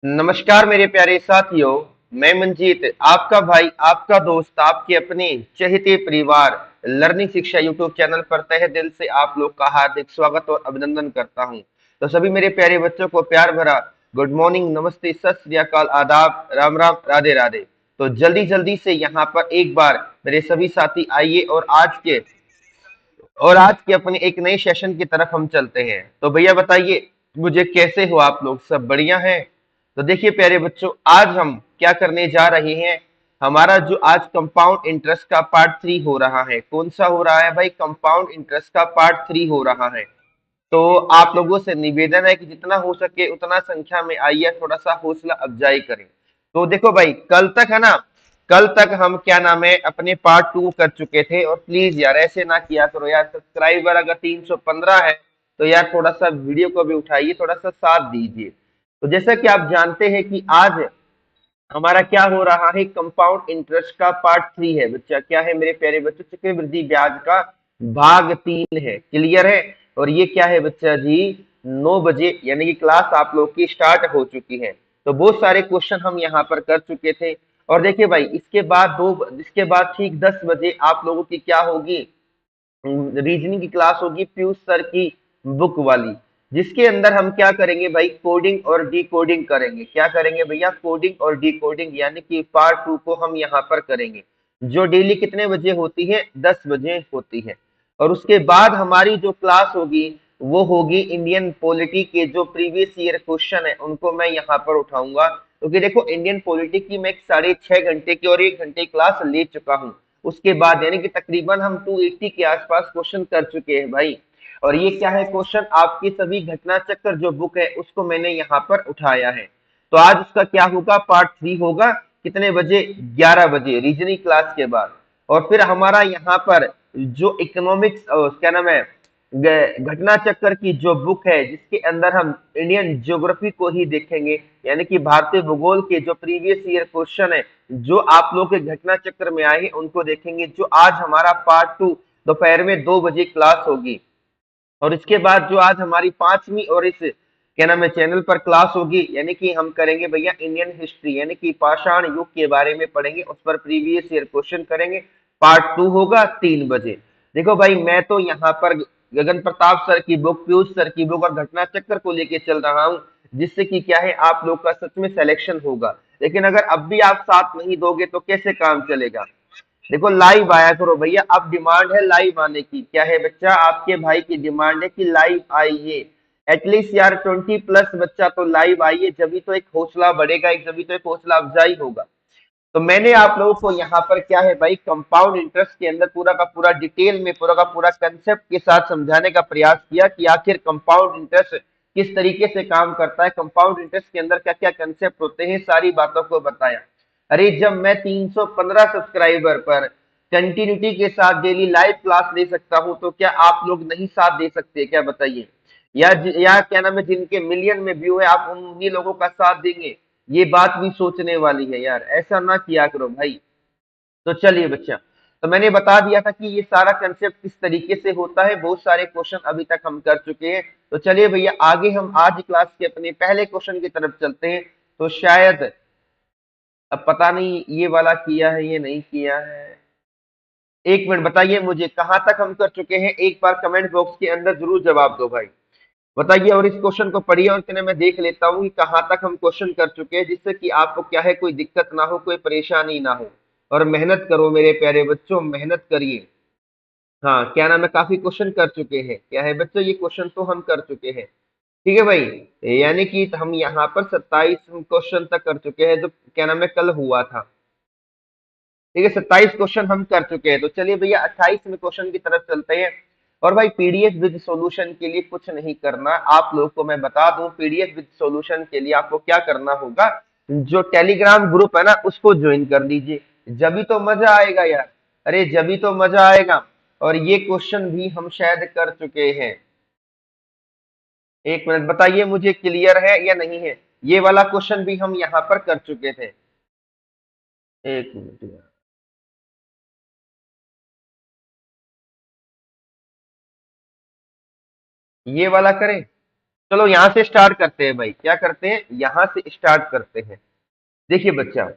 नमस्कार मेरे प्यारे साथियों। मैं मंजीत, आपका भाई, आपका दोस्त, आपके अपने चहेते परिवार लर्निंग शिक्षा यूट्यूब चैनल पर तहे दिल से आप लोग का हार्दिक स्वागत और अभिनंदन करता हूं। तो सभी मेरे प्यारे बच्चों को प्यार भरा गुड मॉर्निंग, नमस्ते, सत श्री अकाल, आदाब, राम राम, राधे राधे। तो जल्दी जल्दी से यहाँ पर एक बार मेरे सभी साथी आइए और आज के अपने एक नए सेशन की तरफ हम चलते हैं। तो भैया बताइए मुझे, कैसे हो आप लोग? सब बढ़िया हैं? तो देखिए प्यारे बच्चों, आज हम क्या करने जा रहे हैं। हमारा जो आज कंपाउंड इंटरेस्ट का पार्ट 3 हो रहा है। कौन सा हो रहा है भाई? कंपाउंड इंटरेस्ट का पार्ट 3 हो रहा है। तो आप लोगों से निवेदन है कि जितना हो सके उतना संख्या में आइए, थोड़ा सा हौसला अफजाई करें। तो देखो भाई, कल तक है ना, कल तक हम क्या नाम है अपने पार्ट 2 कर चुके थे। और प्लीज यार ऐसे ना किया करो यार, सब्सक्राइबर अगर 315 है तो यार थोड़ा सा वीडियो को भी उठाइए, थोड़ा सा साथ दीजिए। तो जैसा कि आप जानते हैं कि आज हमारा क्या हो रहा है, कंपाउंड इंटरेस्ट का पार्ट 3 है बच्चा। क्या है मेरे प्यारे बच्चों? चक्रवृद्धि ब्याज का भाग 3 है। क्लियर है? और ये क्या है बच्चा जी, 9 बजे यानी कि क्लास आप लोग की स्टार्ट हो चुकी है। तो बहुत सारे क्वेश्चन हम यहाँ पर कर चुके थे। और देखिए भाई, इसके बाद ठीक 10 बजे आप लोगों की क्या होगी, रीजनिंग की क्लास होगी पीयूष सर की बुक वाली, जिसके अंदर हम क्या करेंगे भाई, कोडिंग और डी कोडिंग करेंगे। क्या करेंगे भैया? कोडिंग और डी कोडिंग, यानी कि पार्ट 2 को हम यहाँ पर करेंगे, जो डेली कितने बजे होती है? 10 बजे होती है। और उसके बाद हमारी जो क्लास होगी वो होगी इंडियन पॉलिटी के जो प्रीवियस ईयर क्वेश्चन है उनको मैं यहाँ पर उठाऊंगा। क्योंकि देखो, इंडियन पॉलिटी की मैं 6.5 घंटे की और 1 घंटे क्लास ले चुका हूँ। उसके बाद यानी कि तकरीबन हम 280 के आसपास क्वेश्चन कर चुके हैं भाई। और ये क्या है क्वेश्चन, आपकी सभी घटना चक्र जो बुक है उसको मैंने यहाँ पर उठाया है। तो आज उसका क्या होगा, पार्ट 3 होगा। कितने बजे? 11 बजे रीजनिंग क्लास के बाद। और फिर हमारा यहाँ पर जो इकोनॉमिक्स क्या नाम है, घटना चक्र की जो बुक है जिसके अंदर हम इंडियन ज्योग्राफी को ही देखेंगे, यानी कि भारतीय भूगोल के जो प्रीवियस ईयर क्वेश्चन है जो आप लोग के घटना चक्र में आए हैं उनको देखेंगे। जो आज हमारा पार्ट 2 दोपहर में 2 बजे क्लास होगी। और इसके बाद जो आज हमारी 5वीं और इस क्या नाम है चैनल पर क्लास होगी, यानी कि हम करेंगे भैया इंडियन हिस्ट्री, यानी कि पाषाण युग के बारे में पढ़ेंगे, उस पर प्रीवियस ईयर क्वेश्चन करेंगे। पार्ट 2 होगा 3 बजे। देखो भाई, मैं तो यहाँ पर गगन प्रताप सर की बुक, पीयूष सर की बुक और घटना चक्र को लेके चल रहा हूँ, जिससे कि क्या है, आप लोग का सच में सिलेक्शन होगा। लेकिन अगर अब भी आप साथ नहीं दोगे तो कैसे काम चलेगा? देखो, लाइव आया करो भैया, अब डिमांड है लाइव आने की। क्या है बच्चा? आपके भाई की डिमांड है कि लाइव आइए। एटलीस्ट यार 20+ बच्चा तो लाइव आइए, जभी तो एक हौसला बढ़ेगा, एक जभी तो एक हौसला अफजाई होगा। तो मैंने आप लोगों को यहाँ पर क्या है भाई, कंपाउंड इंटरेस्ट के अंदर पूरा का पूरा डिटेल में, पूरा का पूरा कंसेप्ट के साथ समझाने का प्रयास किया कि आखिर कंपाउंड इंटरेस्ट किस तरीके से काम करता है, कंपाउंड इंटरेस्ट के अंदर क्या क्या कंसेप्ट होते हैं, सारी बातों को बताया। अरे जब मैं 315 सब्सक्राइबर पर कंटिन्यूटी के साथ डेली लाइव क्लास ले सकता हूं, तो क्या आप लोग नहीं साथ दे सकते? क्या बताइए? या क्या नाम है, जिनके मिलियन में व्यू है, आप उन्हीं लोगों का साथ देंगे? ये बात भी सोचने वाली है यार, ऐसा ना किया करो भाई। तो चलिए बच्चा, तो मैंने बता दिया था कि ये सारा कंसेप्ट किस तरीके से होता है। बहुत सारे क्वेश्चन अभी तक हम कर चुके हैं। तो चलिए भैया, आगे हम आज क्लास के अपने पहले क्वेश्चन की तरफ चलते हैं। तो शायद अब पता नहीं ये वाला किया है ये नहीं किया है। एक मिनट बताइए मुझे, कहां तक हम कर चुके हैं? एक बार कमेंट बॉक्स के अंदर जरूर जवाब दो भाई, बताइए। और इस क्वेश्चन को पढ़िए और मैं देख लेता हूँ कि कहाँ तक हम क्वेश्चन कर चुके हैं, जिससे कि आपको क्या है, कोई दिक्कत ना हो, कोई परेशानी ना हो। और मेहनत करो मेरे प्यारे बच्चों, मेहनत करिए। हाँ, क्या नाम है, काफी क्वेश्चन कर चुके हैं। क्या है बच्चों, ये क्वेश्चन तो हम कर चुके हैं। ठीक है भाई, यानी कि हम यहाँ पर 27 क्वेश्चन तक कर चुके हैं, जो क्या नाम है कल हुआ था। ठीक है, 27 क्वेश्चन हम कर चुके हैं। तो चलिए भैया 28वें क्वेश्चन की तरफ चलते हैं। और भाई, पीडीएफ विद सॉल्यूशन के लिए कुछ नहीं करना, आप लोग को मैं बता दूं, पीडीएफ विद सॉल्यूशन के लिए आपको क्या करना होगा, जो टेलीग्राम ग्रुप है ना उसको ज्वाइन कर लीजिए। जभी तो मजा आएगा यार, अरे जभी तो मजा आएगा। और ये क्वेश्चन भी हम शायद कर चुके हैं। एक मिनट बताइए मुझे, क्लियर है या नहीं है? ये वाला क्वेश्चन भी हम यहाँ पर कर चुके थे। एक मिनट यार, ये वाला करें। चलो यहां से स्टार्ट करते हैं भाई, क्या करते हैं, यहां से स्टार्ट करते हैं। देखिए बच्चा,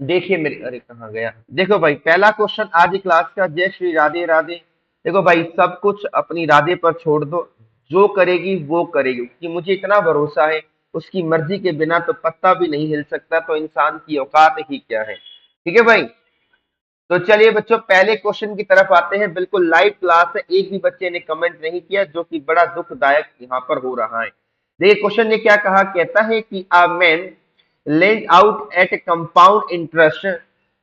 देखिए मेरे, अरे कहाँ गया, देखो भाई पहला क्वेश्चन आज की क्लास का, जय श्री राधे राधे। देखो भाई सब कुछ अपनी राधे पर छोड़ दो, जो करेगी वो करेगी, क्योंकि मुझे इतना भरोसा है उसकी मर्जी के बिना तो पत्ता भी नहीं हिल सकता, तो इंसान की औकात ही क्या है। ठीक है भाई, तो चलिए बच्चों पहले क्वेश्चन की तरफ आते हैं। बिल्कुल लाइव क्लास है, एक भी बच्चे ने कमेंट नहीं किया, जो कि बड़ा दुखदायक यहाँ पर हो रहा है। देखिए क्वेश्चन ने क्या कहा, कहता है कि a man lent out at compound interest,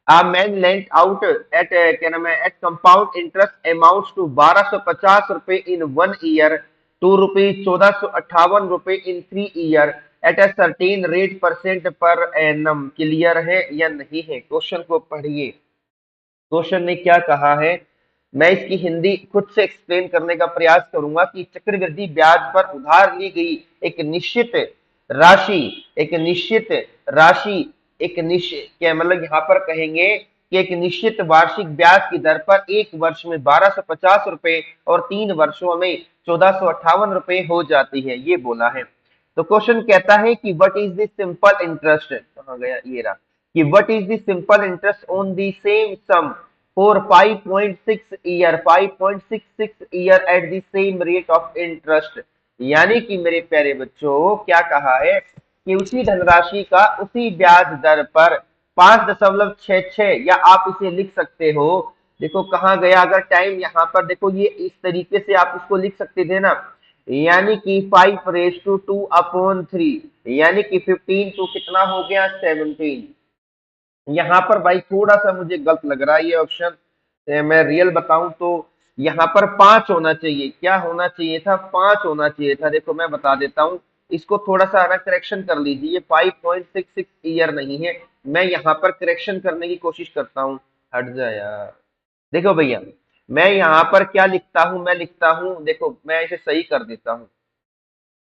a man lent out at क्या नाम है, at compound interest amounts to 1250 रुपए in 1 year to rupees 1458 in 3 year at a certain rate percent per annum। Clear है या नहीं है, question को पढ़िए। क्वेश्चन ने क्या कहा है, मैं इसकी हिंदी खुद से एक्सप्लेन करने का प्रयास करूंगा कि चक्रवृद्धि ब्याज पर उधार ली गई एक निश्चित राशि, एक निश्चित राशि, एक निश्चित क्या मतलब यहाँ पर कहेंगे कि एक निश्चित वार्षिक ब्याज की दर पर एक वर्ष में 1250 रुपए और 3 वर्षों में 1458 रुपए हो जाती है, ये बोला है। तो क्वेश्चन कहता है कि what is the simple interest, कहाँ गया ये रहा, कि what is the simple interest on the same sum for 5.6 year 5.66 year at the same rate of interest। यानी कि मेरे प्यारे बच्चों क्या कहा है कि उसी धनराशि का उसी ब्याज दर पर 5.66, या आप इसे लिख सकते हो, देखो कहाँ गया, अगर टाइम यहाँ पर देखो ये इस तरीके से आप इसको लिख सकते थे ना, यानी कि 5 रेस टू 2 अपॉन 3, यानी कि 15 टू कितना हो गया 17। यहाँ पर भाई थोड़ा सा मुझे गलत लग रहा है ये ऑप्शन, मैं रियल बताऊं तो यहाँ पर 5 होना चाहिए, क्या होना चाहिए था, 5 होना चाहिए था। देखो मैं बता देता हूँ, इसको थोड़ा सा ना करेक्शन कर लीजिए, ये 5.66 ईयर नहीं है, मैं यहाँ पर करेक्शन करने की कोशिश करता हूँ। हट जा यार, देखो भैया मैं यहाँ पर क्या लिखता हूँ, मैं लिखता हूँ, देखो मैं इसे सही कर देता हूँ,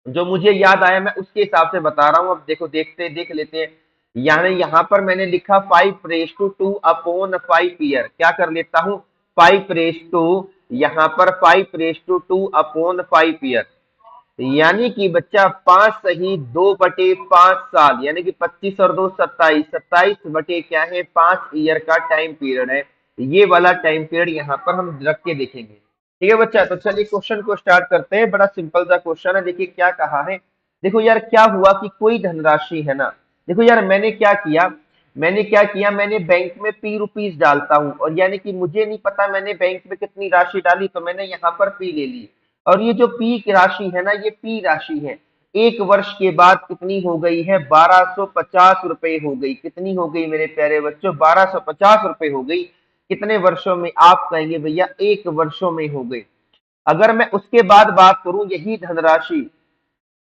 जो मुझे याद आया मैं उसके हिसाब से बता रहा हूँ। अब देखो देख लेते हैं, यानी यहाँ पर मैंने लिखा 5 रेस टू 2 अपॉन 5 ईयर, क्या कर लेता हूँ 5 रेस टू, यहाँ पर 5 रेस टू 2 अपॉन 5 ईयर, यानी कि बच्चा 5 सही 2/5 साल, यानी कि 25 और 2 27, 27 बटे क्या है 5 ईयर का टाइम पीरियड है। ये वाला टाइम पीरियड यहाँ पर हम रख के देखेंगे। ठीक है बच्चा, तो चलिए क्वेश्चन को स्टार्ट करते हैं, बड़ा सिंपल सा क्वेश्चन है। देखिए क्या कहा है, देखो यार क्या हुआ कि कोई धनराशि है ना, देखो यार मैंने बैंक में पी रुपीज डालता हूँ, और यानी कि मुझे नहीं पता मैंने बैंक में कितनी राशि डाली, तो मैंने यहाँ पर पी ले ली, और ये जो पी की राशि है ना, ये पी राशि है, एक वर्ष के बाद कितनी हो गई है 1250 रुपए हो गई, कितनी हो गई मेरे प्यारे बच्चों 1250 रुपए हो गई। कितने वर्षों में, आप कहेंगे भैया 1 वर्षों में हो गई। अगर मैं उसके बाद बात करूं, यही धनराशि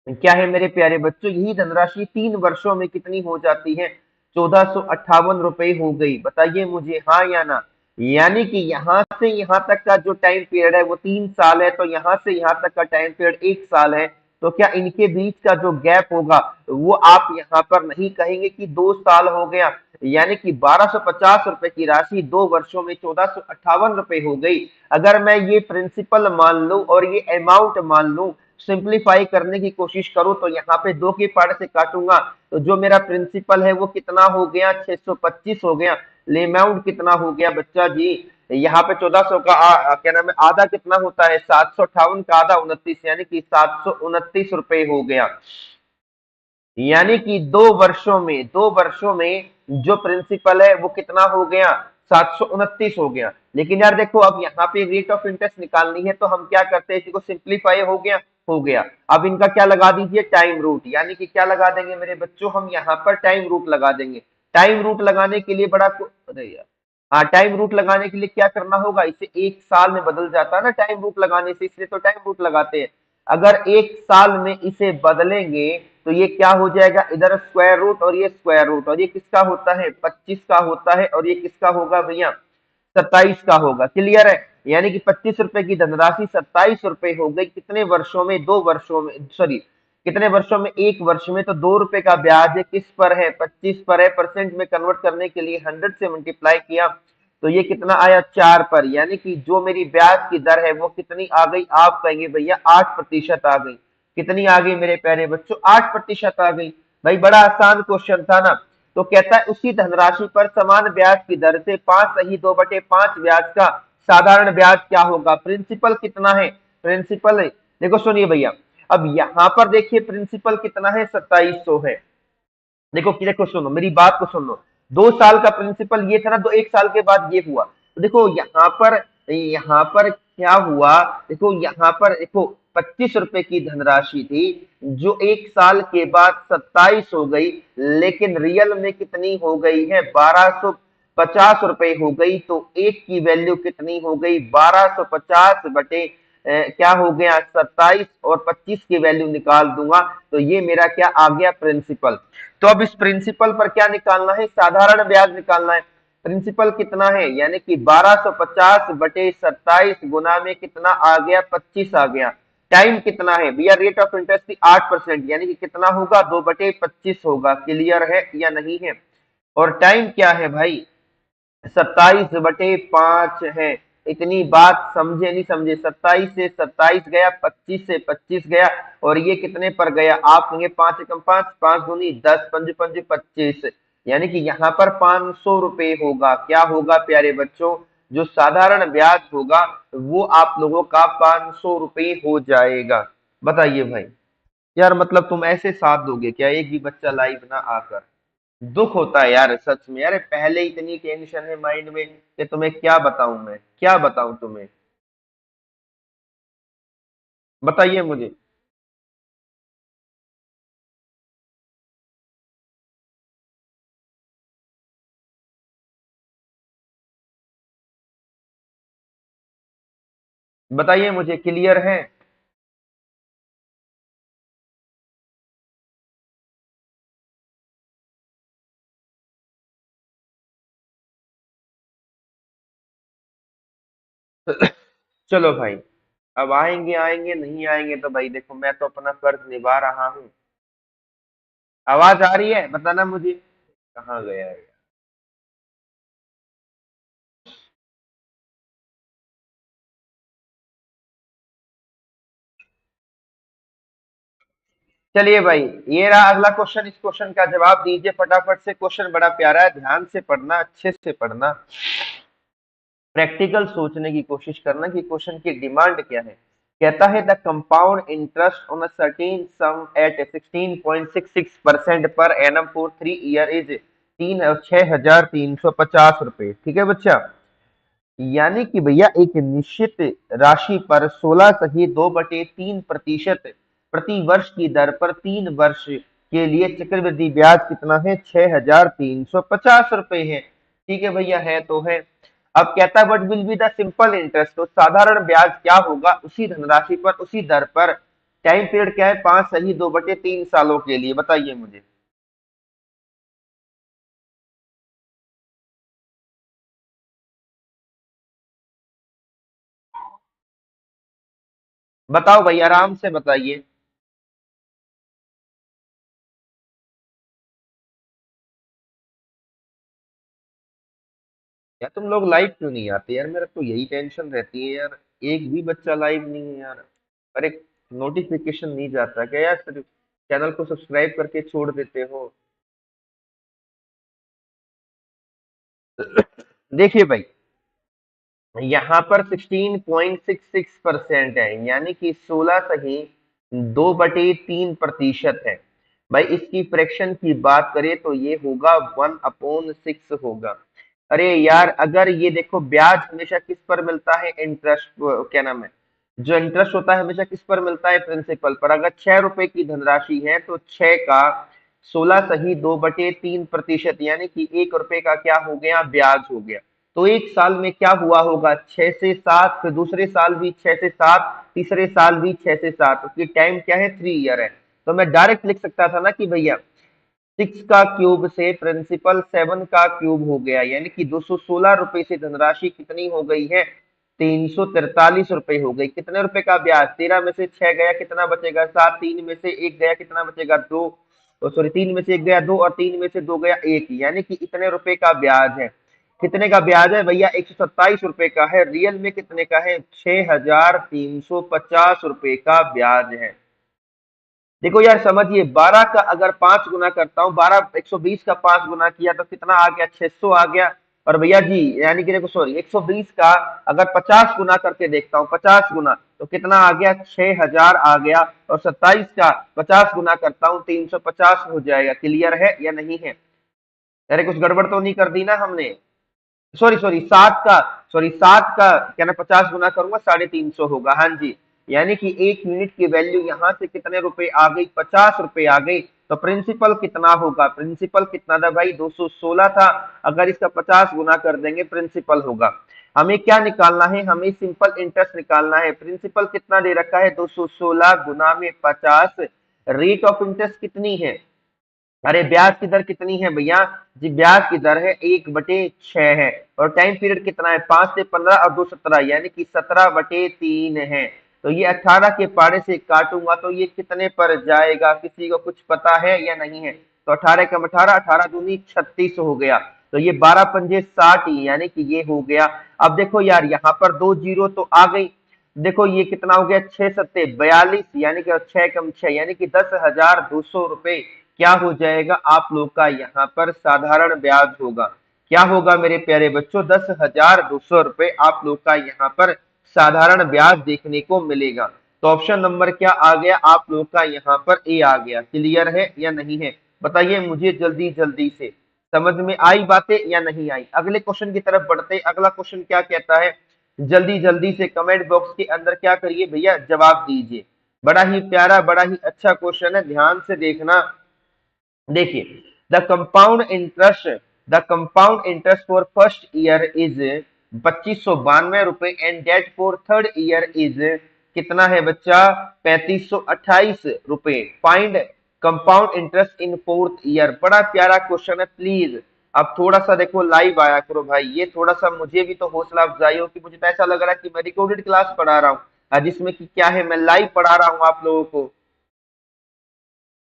क्या है मेरे प्यारे बच्चों, यही धनराशि 3 वर्षों में कितनी हो जाती है 1458 रुपए हो गई, बताइए मुझे हाँ या ना। यानी कि यहां से यहां तक का जो टाइम पीरियड है वो 3 साल है, तो यहां से यहां तक का टाइम पीरियड 1 साल है, तो क्या इनके बीच का जो गैप होगा वो आप यहाँ पर नहीं कहेंगे कि 2 साल हो गया, यानी कि 1250 रुपए की राशि 2 वर्षों में 1458 रुपए हो गई। अगर मैं ये प्रिंसिपल मान लूं और ये अमाउंट मान लूं, सिंप्लीफाई करने की कोशिश करूं, तो यहाँ पे 2 के पार्ट से काटूंगा, तो जो मेरा प्रिंसिपल है वो कितना हो गया 625 हो गया। अमाउंट कितना हो गया बच्चा जी, यहाँ पे 1400 का क्या नाम है आधा कितना होता है 758 का आधा 29, यानी कि 729 रुपए हो गया। यानी कि 2 वर्षों में, 2 वर्षों में जो प्रिंसिपल है वो कितना हो गया 729 हो गया। लेकिन यार देखो अब यहाँ पे रेट ऑफ इंटरेस्ट निकालनी है, तो हम क्या करते हैं, इसको सिंप्लीफाई हो गया। अब इनका क्या लगा दीजिए टाइम रूट, यानी कि क्या लगा देंगे मेरे बच्चों, हम यहाँ पर टाइम रूट लगा देंगे। टाइम रूट लगाने के लिए अरे यार, हाँ टाइम रूट लगाने के लिए क्या करना होगा, इसे 1 साल में बदल जाता है ना टाइम रूट लगाने से, इसलिए तो टाइम रूट लगाते हैं। अगर 1 साल में इसे बदलेंगे तो ये क्या हो जाएगा, इधर स्क्वायर रूट और ये स्क्वायर रूट, और ये किसका होता है 25 का होता है, और ये किसका होगा भैया 27 का होगा। क्लियर है, यानी कि 25 रुपए की धनराशि 27 रुपए हो गई, कितने वर्षों में 2 वर्षों में, सॉरी कितने वर्षों में 1 वर्ष में, तो 2 रुपए का ब्याज है किस पर है 25 पर है, परसेंट में कन्वर्ट करने के लिए 100 से मल्टीप्लाई किया, तो ये कितना आया 4 पर, यानी कि जो मेरी ब्याज की दर है वो कितनी आ गई, आप कहेंगे भैया 8% आ गई। कितनी आ गई मेरे प्यारे बच्चों? 8% आ गई। भाई बड़ा आसान क्वेश्चन था ना। तो कहता है उसी धनराशि पर समान ब्याज की दर से 5/2/5 ब्याज का साधारण ब्याज क्या होगा? प्रिंसिपल कितना है? प्रिंसिपल है, देखो सुनिए भैया, अब यहां पर देखिए प्रिंसिपल कितना है? 2700 है। देखो देखो सुनो मेरी बात को सुनो। 2 साल का प्रिंसिपल ये था ना, 1 साल के बाद ये हुआ। तो देखो यहाँ पर क्या हुआ? देखो यहाँ पर देखो 25 रुपए की धनराशि थी, जो 1 साल के बाद 27 हो गई, लेकिन रियल में कितनी हो गई है? 1250 रुपए हो गई। तो एक की वैल्यू कितनी हो गई? 1250 बटे क्या हो गया? 27, और 25 की वैल्यू निकाल दूंगा तो ये मेरा क्या आ गया? प्रिंसिपल। तो अब इस प्रिंसिपल पर क्या निकालना है? साधारण ब्याज निकालना है। प्रिंसिपल कितना है? यानी कि 1250/27 गुना में कितना आ गया? 25 आ गया। टाइम कितना है भैया? रेट ऑफ इंटरेस्ट थी 8%, यानी कि कितना होगा? 2/25 होगा। क्लियर है या नहीं है? और टाइम क्या है भाई? 27/5 है। इतनी बात समझे नहीं समझे? 27 से 27 गया, 25 से 25 गया, और ये कितने पर गया? आप कहेंगे 5 एकम 5, 5 दूनी 10, पंज पंज 25, यानी कि यहाँ पर 500 रुपए होगा। क्या होगा प्यारे बच्चों? जो साधारण ब्याज होगा वो आप लोगों का 500 रुपए हो जाएगा। बताइए भाई। यार मतलब तुम ऐसे साथ दोगे क्या, एक भी बच्चा लाइव ना आकर? दुख होता है यार सच में। यार पहले इतनी टेंशन है माइंड में कि तुम्हें क्या बताऊं, मैं क्या बताऊं तुम्हें? बताइए मुझे। बताइए मुझे, क्लियर है? चलो भाई, अब आएंगे आएंगे, नहीं आएंगे तो भाई देखो मैं तो अपना फर्ज निभा रहा हूँ। आवाज आ रही है? बताना मुझे। कहाँ गया है? चलिए भाई, ये रहा अगला क्वेश्चन। इस क्वेश्चन का जवाब दीजिए फटाफट से। क्वेश्चन बड़ा प्यारा है, ध्यान से पढ़ना, अच्छे से पढ़ना, प्रैक्टिकल सोचने की कोशिश करना कि क्वेश्चन की डिमांड क्या है। कहता है the compound interest on a certain sum at 16.66% per annum for 3 year is 6,350 रुपए। ठीक है बच्चा? यानी कि भैया एक निश्चित राशि पर 16 सही 2/3 प्रति वर्ष की दर पर 3 वर्ष के लिए चक्रवृद्धि ब्याज कितना है? 6,350 रुपए है। ठीक है भैया, है तो है। अब कहता है what will be the simple interest, तो साधारण ब्याज क्या होगा उसी धनराशि पर उसी दर पर? टाइम पीरियड क्या है? 5 सही 2/3 सालों के लिए। बताइए मुझे। बताओ भाई, आराम से बताइए। यार तुम लोग लाइव क्यों नहीं आते यार? मेरा तो यही टेंशन रहती है यार, एक भी बच्चा लाइव नहीं है यार। अरे नोटिफिकेशन नहीं जाता क्या यार? सिर्फ चैनल को सब्सक्राइब करके छोड़ देते हो। देखिए भाई, यहाँ पर 16.66% है, यानी कि 16 सही 2/3 है। भाई इसकी फ्रैक्शन की बात करें तो ये होगा 1/6 होगा। अरे यार अगर ये देखो, ब्याज हमेशा किस पर मिलता है? इंटरेस्ट, क्या नाम है, जो इंटरेस्ट होता है हमेशा किस पर मिलता है? प्रिंसिपल पर। अगर 6 रुपए की धनराशि है तो 6 का 16 सही 2/3 प्रतिशत, यानी कि 1 रुपए का क्या हो गया? ब्याज हो गया। तो 1 साल में क्या हुआ होगा? 6 से 7, फिर दूसरे साल भी 6 से 7, तीसरे साल भी 6 से 7। उसकी टाइम क्या है? 3 ईयर है। तो मैं डायरेक्ट लिख सकता था ना कि भैया 6 का क्यूब से प्रिंसिपल 7 का क्यूब हो गया, यानी कि 216 रुपए से धनराशि कितनी हो गई है? 343 रुपए हो गई। कितने रुपए का ब्याज? 13 में से 6 गया, कितना बचेगा? 7। 3 में से 1 गया, कितना बचेगा? 2। सॉरी, 3 में से 1 गया 2, और 3 में से 2 गया 1, यानी कि इतने रुपए का ब्याज है। कितने का ब्याज है भैया? 127 रुपए का है। रियल में कितने का है? 6,350 रुपए का ब्याज है। देखो यार समझिए, 12 का अगर 5 गुना करता हूँ, 12 120 का 5 गुना किया तो कितना आ गया, 600 आ गया। और भैया जी यानी कि देखो सॉरी, 120 का अगर 50 गुना करके देखता हूँ, 50 गुना तो कितना आ गया, 6000 आ गया। और 27 का 50 गुना करता हूँ, 350 हो जाएगा। क्लियर है या नहीं है? अरे कुछ गड़बड़ तो नहीं कर दी ना हमने? सॉरी सॉरी, 7 का क्या ना, 50 गुना करूंगा 350 होगा। हाँ जी, यानी कि 1 यूनिट की वैल्यू यहाँ से कितने रुपए आ गई, 50 रुपए आ गई। तो प्रिंसिपल कितना होगा, प्रिंसिपल कितना था भाई, 216 था। अगर इसका 50 गुना कर देंगे प्रिंसिपल होगा। हमें क्या निकालना है, हमें सिंपल इंटरेस्ट निकालना है। प्रिंसिपल कितना दे रखा है, 216 गुना में 50। रेट ऑफ इंटरेस्ट कितनी है, अरे ब्याज की दर कितनी है भैया जी, ब्याज की दर है 1/6 है। और टाइम पीरियड कितना है, 5 से 15 और 2 17, यानी कि 17/3 है। तो ये 18 के पारे से काटूंगा तो ये कितने पर जाएगा, किसी को कुछ पता है या नहीं है? तो 18 कम 18, 18 दूनी 36 हो गया। तो ये 12 पंजे 60 ही, यानी कि ये हो गया। अब देखो यार यहाँ पर 2 जीरो तो आ गई। देखो ये कितना हो गया, 6 सत्ते 42, यानी कि 6 कम 6, यानी कि 10,200 रुपए क्या हो जाएगा आप लोग का यहाँ पर साधारण ब्याज होगा। क्या होगा मेरे प्यारे बच्चों, 10,200 रुपए आप लोग का यहाँ पर साधारण ब्याज देखने को मिलेगा। तो ऑप्शन नंबर क्या आ गया आप लोग का यहाँ पर, ए आ गया। क्लियर है या नहीं है? बताइए मुझे जल्दी जल्दी से, समझ में आई बातें या नहीं आई? अगले क्वेश्चन की तरफ बढ़ते। अगला क्वेश्चन क्या कहता है, जल्दी जल्दी से कमेंट बॉक्स के अंदर क्या करिए भैया, जवाब दीजिए। बड़ा ही प्यारा, बड़ा ही अच्छा क्वेश्चन है, ध्यान से देखना। देखिए, the compound interest for first year is 2592 रुपए and that for third year is कितना है बच्चा, 3528 रुपए। Find compound interest in fourth year. बड़ा प्यारा क्वेश्चन है, प्लीज अब थोड़ा सा देखो लाइव आया करो भाई, ये थोड़ा सा मुझे भी तो हौसला अफजाई हो, कि मुझे तो ऐसा लग रहा है कि मैं रिकॉर्डेड क्लास पढ़ा रहा हूँ, जिसमें कि क्या है, मैं लाइव पढ़ा रहा हूँ आप लोगों को।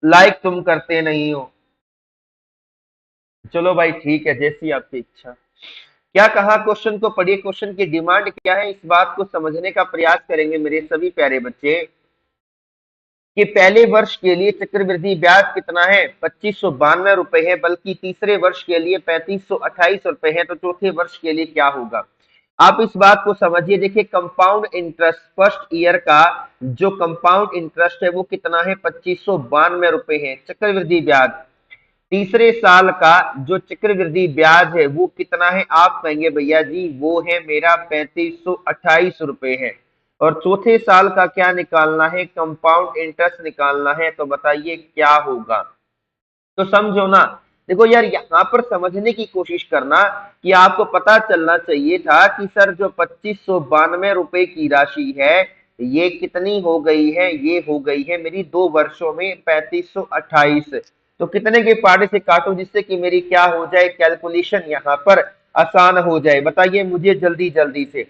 लाइक तुम करते नहीं हो। चलो भाई ठीक है, जैसी आपकी इच्छा। क्या कहा, क्वेश्चन को पढ़िए, क्वेश्चन की डिमांड क्या है, इस बात को समझने का प्रयास करेंगे मेरे सभी प्यारे बच्चे। कि पहले वर्ष के लिए चक्रवृद्धि ब्याज कितना है, 2592 रुपए है, बल्कि तीसरे वर्ष के लिए 3528 रुपए है। तो चौथे वर्ष के लिए क्या होगा, आप इस बात को समझिए। देखिए कंपाउंड इंटरेस्ट फर्स्ट ईयर का जो कंपाउंड इंटरेस्ट है वो कितना है, 2592 है चक्रवृद्धि ब्याज। तीसरे साल का जो चक्रवृद्धि ब्याज है वो कितना है, आप कहेंगे भैया जी वो है मेरा 3528 रुपए है। और चौथे साल का क्या निकालना है, कंपाउंड इंटरेस्ट निकालना है। तो बताइए क्या होगा, तो समझो ना। देखो यार यहाँ पर समझने की कोशिश करना, कि आपको पता चलना चाहिए था कि सर जो 2592 की राशि है ये कितनी हो गई है, ये हो गई है मेरी 2 वर्षों में 3528। तो कितने के पारे से काटो जिससे कि मेरी क्या हो जाए, कैलकुलेशन यहाँ पर आसान हो जाए। बताइए मुझे जल्दी जल्दी से।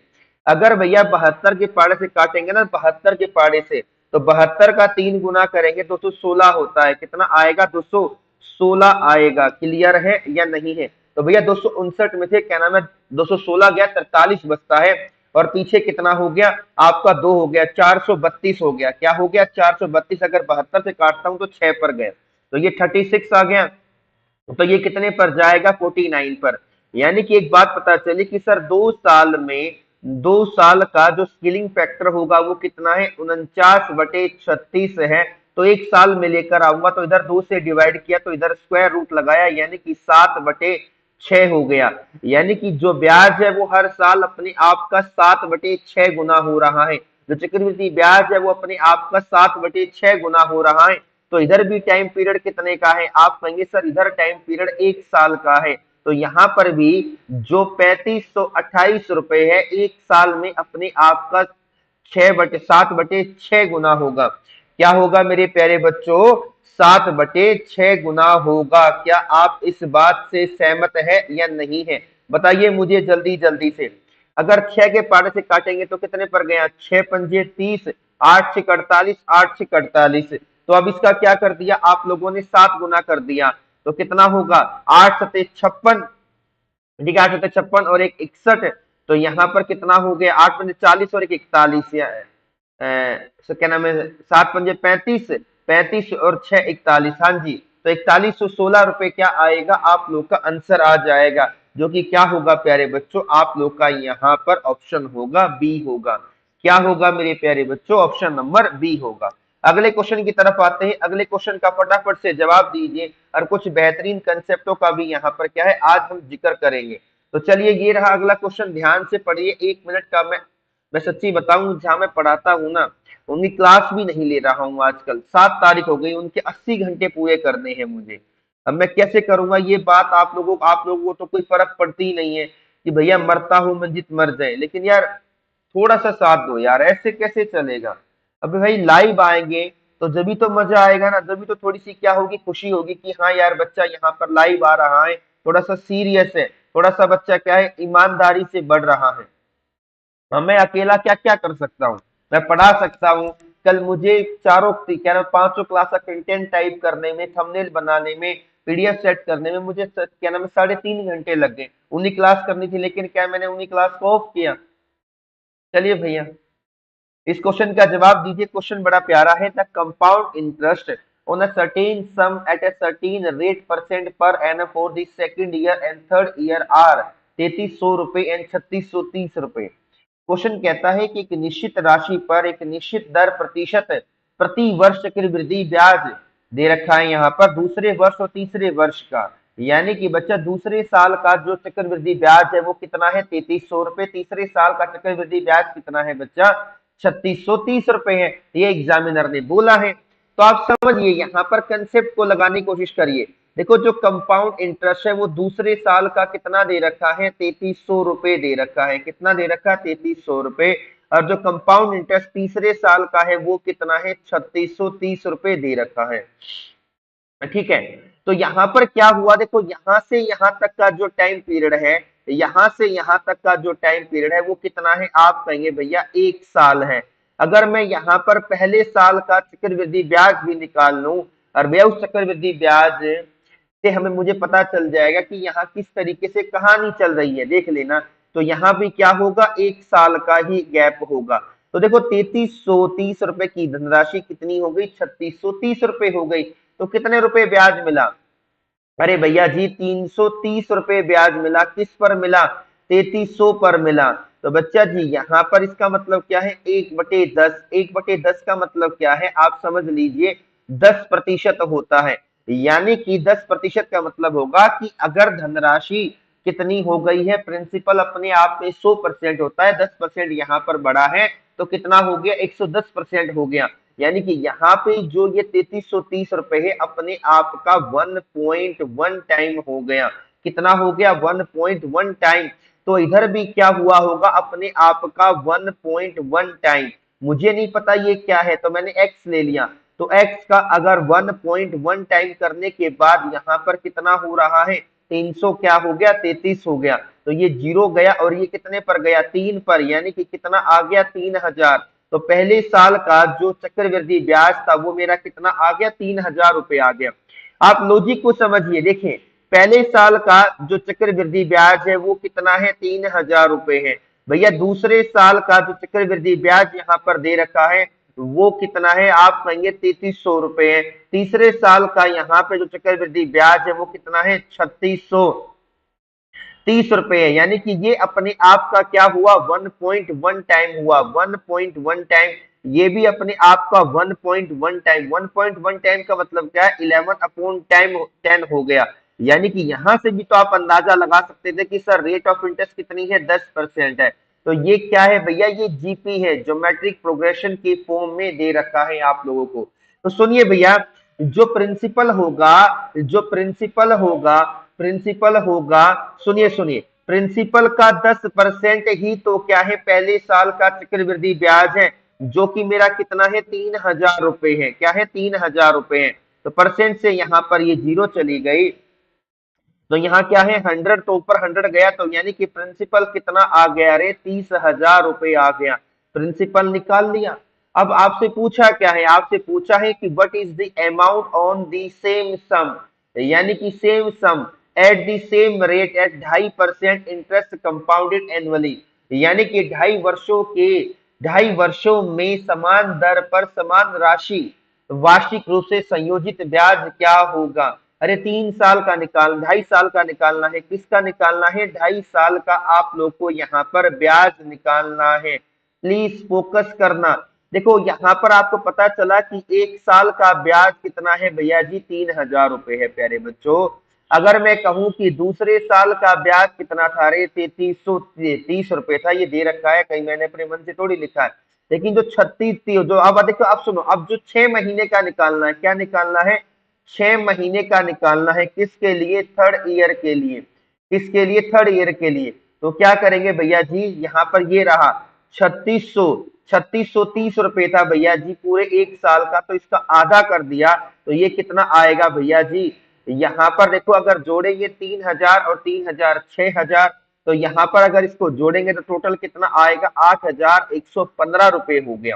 अगर भैया 72 के पारे से काटेंगे ना, 72 के पारे से, तो 72 का 3 गुना करेंगे 216 होता है, कितना आएगा, 216 आएगा। क्लियर है या नहीं है? तो भैया 259 में से क्या नाम है, 216 गया, 43 बचता है। और पीछे कितना हो गया आपका, 2 हो गया, 432 हो गया। क्या हो गया, 432। अगर 72 से काटता हूं तो 6 पर गए, तो ये 36 आ गया। तो ये कितने पर जाएगा, 49 पर। यानी कि एक बात पता चली कि सर 2 साल में, 2 साल का जो स्किलिंग फैक्टर होगा वो कितना है, 49/36 है। तो एक साल में लेकर आऊंगा तो इधर 2 से डिवाइड किया तो इधर स्क्वायर रूट लगाया, यानी कि 7/6 हो गया। यानी कि जो ब्याज है वो हर साल अपने आप का 7/6 गुना हो रहा है। जो चक्रवृद्धि ब्याज है वो अपने आप का 7/6 गुना हो रहा है। तो इधर भी टाइम पीरियड कितने का है, आप कहेंगे सर इधर टाइम पीरियड 1 साल का है। तो यहाँ पर भी जो 3528 रुपए है, 1 साल में अपने आप का 7/6 गुना होगा। क्या होगा मेरे प्यारे बच्चों, 7/6 गुना होगा। क्या आप इस बात से सहमत है या नहीं है? बताइए मुझे जल्दी जल्दी से। अगर 6 के पारे से काटेंगे तो कितने पर गया, 6 पंजे 30, 8 6 48, 8 6 48। तो अब इसका क्या कर दिया आप लोगों ने, 7 गुना कर दिया। तो कितना होगा, 8 सते 56, ठीक है, 8 सते 56 और एक 61। तो यहाँ पर कितना हो गया, 8 पंजे 40 और एक 41, क्या नाम है, 7 पंजे 35, 35 और 6 41। हाँ जी, तो 4116 रुपए क्या आएगा, आप लोग का आंसर आ जाएगा, जो कि क्या होगा प्यारे बच्चों, आप लोग का यहाँ पर ऑप्शन होगा बी होगा। क्या होगा मेरे प्यारे बच्चों, ऑप्शन नंबर बी होगा। अगले क्वेश्चन की तरफ आते हैं। अगले क्वेश्चन का फटाफट से जवाब दीजिए और कुछ बेहतरीन कंसेप्टों का भी यहाँ पर क्या है आज हम जिक्र करेंगे। तो चलिए ये रहा अगला क्वेश्चन, ध्यान से पढ़िए। 1 मिनट का मैं सच्ची बताऊं, जहां मैं पढ़ाता हूं ना, उनकी क्लास भी नहीं ले रहा हूं आजकल। 7 तारीख हो गई, उनके 80 घंटे पूरे करने हैं मुझे। अब मैं कैसे करूंगा ये बात, आप लोगों को तो कोई फर्क पड़ती ही नहीं है कि भैया मरता हूं मंजित मर जाए, लेकिन यार थोड़ा सा साथ दो यार, ऐसे कैसे चलेगा। अबे भाई लाइव आएंगे तो जब तो मजा आएगा ना, जब तो थोड़ी सी क्या होगी, खुशी होगी कि हाँ यार बच्चा यहाँ पर लाइव आ रहा है, थोड़ा सा सीरियस है, थोड़ा सा बच्चा क्या है ईमानदारी से बढ़ रहा है। मैं अकेला क्या क्या कर सकता हूँ, मैं पढ़ा सकता हूँ। कल मुझे क्या नाम 500 क्लास का कंटेंट टाइप करने में, थंबनेल बनाने में, पीडीएफ सेट करने में मुझे क्या नाम है 3.5 घंटे लग गए। उन्हीं क्लास करनी थी, लेकिन क्या मैंने उन्हीं क्लास को ऑफ किया। चलिए भैया इस क्वेश्चन का जवाब दीजिए। क्वेश्चन बड़ा प्यारा है। The compound interest on a certain sum at a certain rate percent per annum for the second year and third year are 3300 रुपए एंड 3630 रुपए। क्वेश्चन कहता है कि एक निश्चित राशि पर एक निश्चित दर प्रतिशत प्रति वर्ष चक्रवृद्धि ब्याज दे रखा है यहाँ पर दूसरे वर्ष और तीसरे वर्ष का। यानी कि बच्चा दूसरे साल का जो चक्रवृद्धि ब्याज है वो कितना है 3300 रुपए, तीसरे साल का चक्रवृद्धि ब्याज कितना है बच्चा 3630 रुपए है, ये एग्जामिनर ने बोला है। तो आप समझिए यहाँ पर कंसेप्ट को लगाने की कोशिश करिए। देखो जो कंपाउंड इंटरेस्ट है वो दूसरे साल का कितना दे रखा है 3300 रुपए दे रखा है, कितना दे रखा है 3300 रुपए। और जो कंपाउंड इंटरेस्ट तीसरे साल का है वो कितना है 3630 रुपए दे रखा है। ठीक है, तो यहाँ पर क्या हुआ, देखो यहाँ से यहाँ तक का जो टाइम पीरियड है, यहाँ से यहाँ तक का जो टाइम पीरियड है वो कितना है, आप कहेंगे भैया 1 साल है। अगर मैं यहाँ पर पहले साल का चक्रवृद्धि ब्याज भी निकाल लूं, और भैया उस चक्रवृद्धि ब्याज से हमें मुझे पता चल जाएगा कि यहाँ किस तरीके से कहानी चल रही है, देख लेना। तो यहाँ भी क्या होगा 1 साल का ही गैप होगा। तो देखो 3330 रुपए की धनराशि कितनी हो गई 3630 रुपए हो गई। तो कितने रुपए ब्याज मिला, अरे भैया जी 330 रुपए ब्याज मिला। किस पर मिला, 3300 पर मिला। तो बच्चा जी यहाँ पर इसका मतलब क्या है 1/10, 1/10 का मतलब क्या है आप समझ लीजिए 10% होता है। यानी कि 10% का मतलब होगा कि अगर धनराशि कितनी हो गई है, प्रिंसिपल अपने आप में 100% होता है, 10% यहाँ पर बढ़ा है तो कितना हो गया 110% हो गया। यानी कि यहाँ पे जो ये 3330 रुपए है अपने आप का 1.1 टाइम हो गया। कितना हो गया 1.1 टाइम। तो इधर भी क्या हुआ होगा अपने आप का 1.1 टाइम। मुझे नहीं पता ये क्या है तो मैंने x ले लिया। तो x का अगर 1.1 टाइम करने के बाद यहाँ पर कितना हो रहा है 300 क्या हो गया 33 हो गया। तो ये 0 गया और ये कितने पर गया 3 पर, यानी कि कितना आ गया 3000। तो पहले साल का जो चक्रवृद्धि ब्याज था वो मेरा कितना आ गया 3000 रुपए आ गया। आप लॉजिक को समझिए, देखिए पहले साल का जो चक्रवृद्धि ब्याज है वो कितना है 3000 रुपए है। भैया दूसरे साल का जो चक्रवृद्धि ब्याज यहाँ पर दे रखा है वो कितना है, आप कहेंगे 3300 रुपए है। तीसरे साल का यहाँ पे जो चक्रवृद्धि ब्याज है वो कितना है 3630 रुपए है। यानी कि ये अपने आप का क्या हुआ 1.1 टाइम हुआ, 1.1 टाइम। ये भी अपने आप का 1.1 टाइम, 1.1 टाइम का मतलब क्या है 11/10 हो गया। यानी कि यहां से भी तो आप अंदाजा लगा सकते थे कि सर रेट ऑफ इंटरेस्ट कितनी है 10% है। तो ये क्या है भैया, ये जीपी है, ज्योमेट्रिक प्रोग्रेशन के फॉर्म में दे रखा है आप लोगों को। तो सुनिए भैया, जो प्रिंसिपल होगा, जो प्रिंसिपल होगा, सुनिए सुनिए, प्रिंसिपल का 10% ही तो क्या है पहले साल का चक्रवृद्धि ब्याज है, जो कि मेरा कितना है 3000 रुपए है। क्या है 3000 रुपए है। तो परसेंट से यहाँ पर ये 0 चली गई, तो यहाँ क्या है 100, तो ऊपर 100 गया, तो यानी कि प्रिंसिपल कितना आ गया रे 30,000 रुपए आ गया। प्रिंसिपल निकाल लिया। अब आपसे पूछा क्या है, आपसे पूछा है कि what is the amount on the same sum, यानी कि same sum at the same rate at 2.5% interest compounded annually. यानी कि 2.5 वर्षों में समान दर पर समान राशि वार्षिक रूप से संयोजित ब्याज क्या होगा? अरे 3 साल का निकाल 2.5 साल का निकालना है, किसका निकालना है? 2.5 साल का आप लोग को यहाँ पर ब्याज निकालना है। प्लीज फोकस करना। देखो यहाँ पर आपको पता चला कि 1 साल का ब्याज कितना है भैया जी? 3,000 रुपए है प्यारे बच्चों। अगर मैं कहूं कि दूसरे साल का ब्याज कितना था? अरे 3330 रुपए था। ये दे रखा है, कहीं मैंने अपने मन से थोड़ी लिखा है। लेकिन जो 36 जो अब देखो, अब सुनो, अब जो 6 महीने का निकालना है, क्या निकालना है? 6 महीने का निकालना है। किसके लिए? थर्ड ईयर के लिए। किसके लिए? थर्ड ईयर के लिए। तो क्या करेंगे भैया जी? यहाँ पर ये रहा 3630 रुपए था भैया जी पूरे 1 साल का, तो इसका आधा कर दिया तो ये कितना आएगा भैया जी? यहाँ पर देखो, अगर जोड़ेंगे 3,000 और 3,000 6,000, तो यहाँ पर अगर इसको जोड़ेंगे तो टोटल कितना आएगा? 8,115 रुपए हो गया।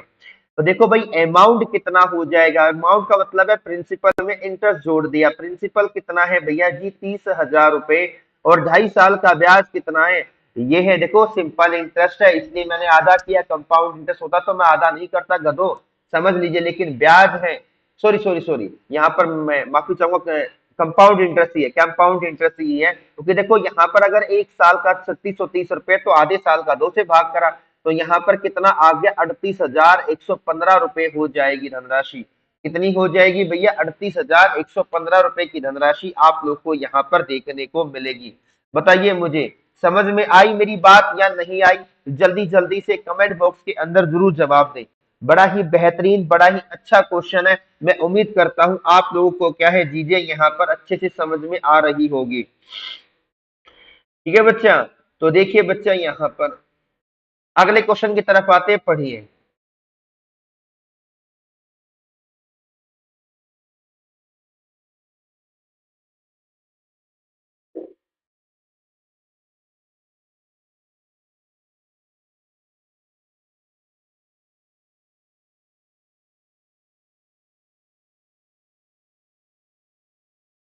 तो देखो भाई, अमाउंट कितना हो जाएगा? अमाउंट का मतलब है प्रिंसिपल में इंटरेस्ट जोड़ दिया। प्रिंसिपल कितना है भैया जी? 30,000 रुपए। और 2.5 साल का ब्याज कितना है? ये है, देखो सिंपल इंटरेस्ट है इसलिए मैंने आधा किया। कंपाउंड इंटरेस्ट होता तो मैं आधा नहीं करता गधो, समझ लीजिए। लेकिन ब्याज है, सॉरी सॉरी सॉरी, यहाँ पर मैं माफी चाहूंगा, कंपाउंड इंटरेस्ट ही है, कंपाउंड इंटरेस्ट ही है। क्योंकि देखो यहाँ पर अगर 1 साल का 3630 रुपए, तो आधे साल का 2 से भाग करा, तो यहाँ पर कितना आ गया? 38,115 रुपए हो जाएगी धनराशि। कितनी हो जाएगी भैया? 38,115 रुपए की धनराशि आप लोग को यहाँ पर देखने को मिलेगी। बताइए मुझे, समझ में आई मेरी बात या नहीं आई? जल्दी जल्दी से कमेंट बॉक्स के अंदर जरूर जवाब दें। बड़ा ही बेहतरीन, बड़ा ही अच्छा क्वेश्चन है। मैं उम्मीद करता हूं आप लोगों को क्या है, चीजें यहाँ पर अच्छे से समझ में आ रही होगी। ठीक है बच्चा? तो देखिए बच्चा, यहाँ पर अगले क्वेश्चन की तरफ आते, पढ़िए।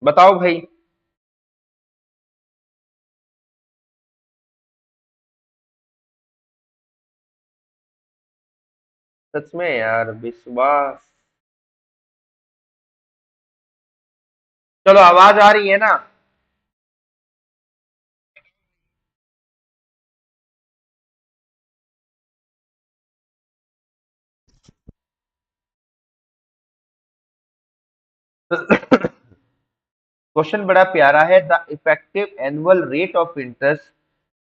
बताओ भाई। सच में यार, विश्वास। चलो, आवाज आ रही है ना? क्वेश्चन बड़ा प्यारा है। The effective annual rate of interest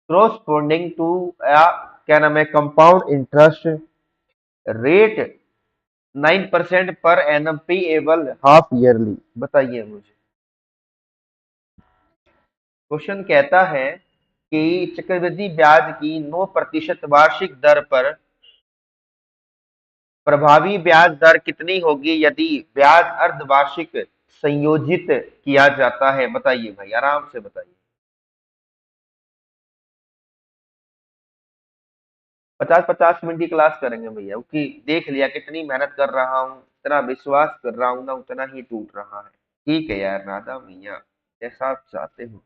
corresponding to क्या नाम है, compound interest rate 9% per annum payable half yearly. बताइए मुझे। क्वेश्चन कहता है कि चक्रवृद्धि ब्याज की 9% वार्षिक दर पर प्रभावी ब्याज दर कितनी होगी यदि ब्याज अर्धवार्षिक संयोजित किया जाता है? बताइए भाई, आराम से बताइए। 50-50 मिनट की क्लास करेंगे भैया, क्योंकि देख लिया कितनी मेहनत कर रहा हूँ, इतना विश्वास कर रहा हूँ ना, उतना ही टूट रहा है। ठीक है यार राधा भैया, जैसा आप चाहते हो।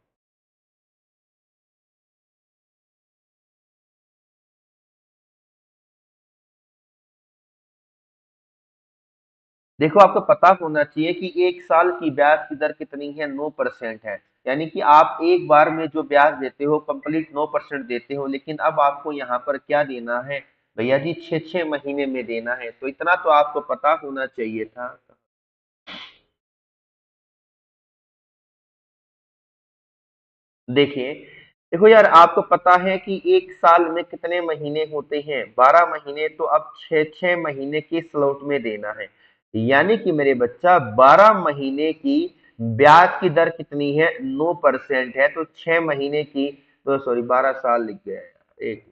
देखो, आपको पता होना चाहिए कि 1 साल की ब्याज की दर कितनी है? 9% है। यानी कि आप एक बार में जो ब्याज देते हो कंप्लीट 9% देते हो, लेकिन अब आपको यहाँ पर क्या देना है भैया जी? 6-6 महीने में देना है। तो इतना तो आपको पता होना चाहिए था। देखिए, देखो यार, आपको पता है कि 1 साल में कितने महीने होते हैं? 12 महीने। तो अब 6-6 महीने के स्लॉट में देना है। यानी कि मेरे बच्चा, 12 महीने की ब्याज की दर कितनी है? 9% है। तो 6 महीने की, तो सॉरी, 12 साल लिख गया यार, एक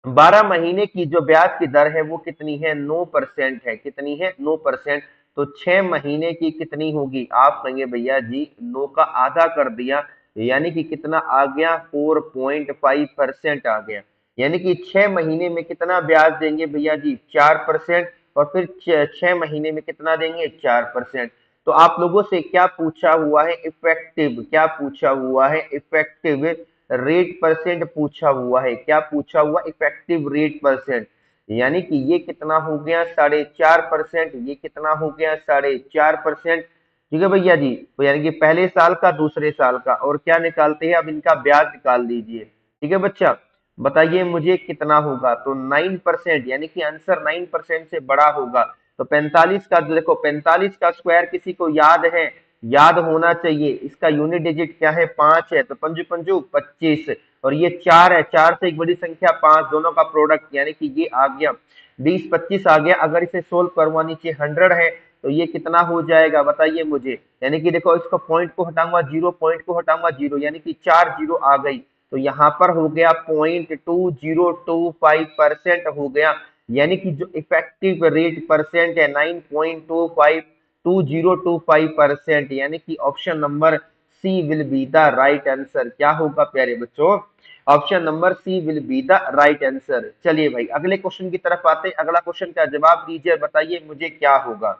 12 महीने की जो ब्याज की दर है वो कितनी है? 9% है। कितनी है? 9%। तो 6 महीने की कितनी होगी? आप कहेंगे भैया जी 9 का आधा कर दिया, यानी कि कितना आ गया? 4.5% आ गया। यानी कि 6 महीने में कितना ब्याज देंगे भैया जी? 4%। और फिर 6 महीने में कितना देंगे? 4%। तो आप लोगों से क्या पूछा हुआ है? इफेक्टिव। क्या पूछा हुआ है? इफेक्टिव रेट परसेंट पूछा हुआ है। क्या पूछा हुआ? इफेक्टिव रेट परसेंट, यानी कि ये कितना हो गया 4.5%, ये कितना हो गया 4.5%। ठीक है भैया जी, तो यानी कि पहले साल का दूसरे साल का, और क्या निकालते हैं अब, इनका ब्याज निकाल दीजिए। ठीक है बच्चा, बताइए मुझे कितना होगा? तो 9%, यानी कि आंसर 9% से बड़ा होगा। तो 45 का देखो, 45 का स्क्वायर किसी को याद है? याद होना चाहिए। इसका यूनिट डिजिट क्या है? 5 है, तो पंजू पंजू 25, और ये 4 है, 4 से एक बड़ी संख्या 5, दोनों का प्रोडक्ट, यानी कि ये आ गया 20-25 आ गया। अगर इसे सोल्व करवा, नीचे 100 है, तो ये कितना हो जाएगा बताइए मुझे? यानी कि देखो, इसको पॉइंट को हटाऊंगा जीरो, पॉइंट को हटाऊंगा जीरो, यानी कि 4 जीरो आ गई। तो यहाँ पर हो गया 0.2025% हो गया, यानी कि जो इफेक्टिव रेट परसेंट है 9.2025%, यानी कि option number C will be the right answer. क्या होगा प्यारे बच्चों? Option number C will be the right answer. चलिए भाई अगले क्वेश्चन की तरफ आते हैं। अगला क्वेश्चन का जवाब दीजिए, बताइए मुझे क्या होगा।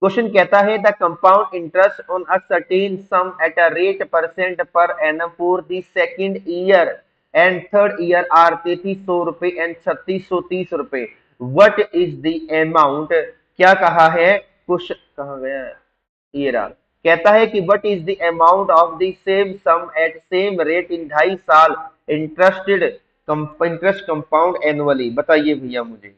क्वेश्चन कहता है the compound interest on a certain sum at a rate percent per annum for the second year and third year are 3300 रुपए एंड 3630 रुपए। What is the amount? क्या कहा है? क्वेश्चन कहाँ गया? ये रहा। कहता है कि what is the amount of the same sum at same rate in 2.5 साल इंटरेस्टेड इंटरेस्ट कंपाउंड एनुअली। बताइए भैया मुझे।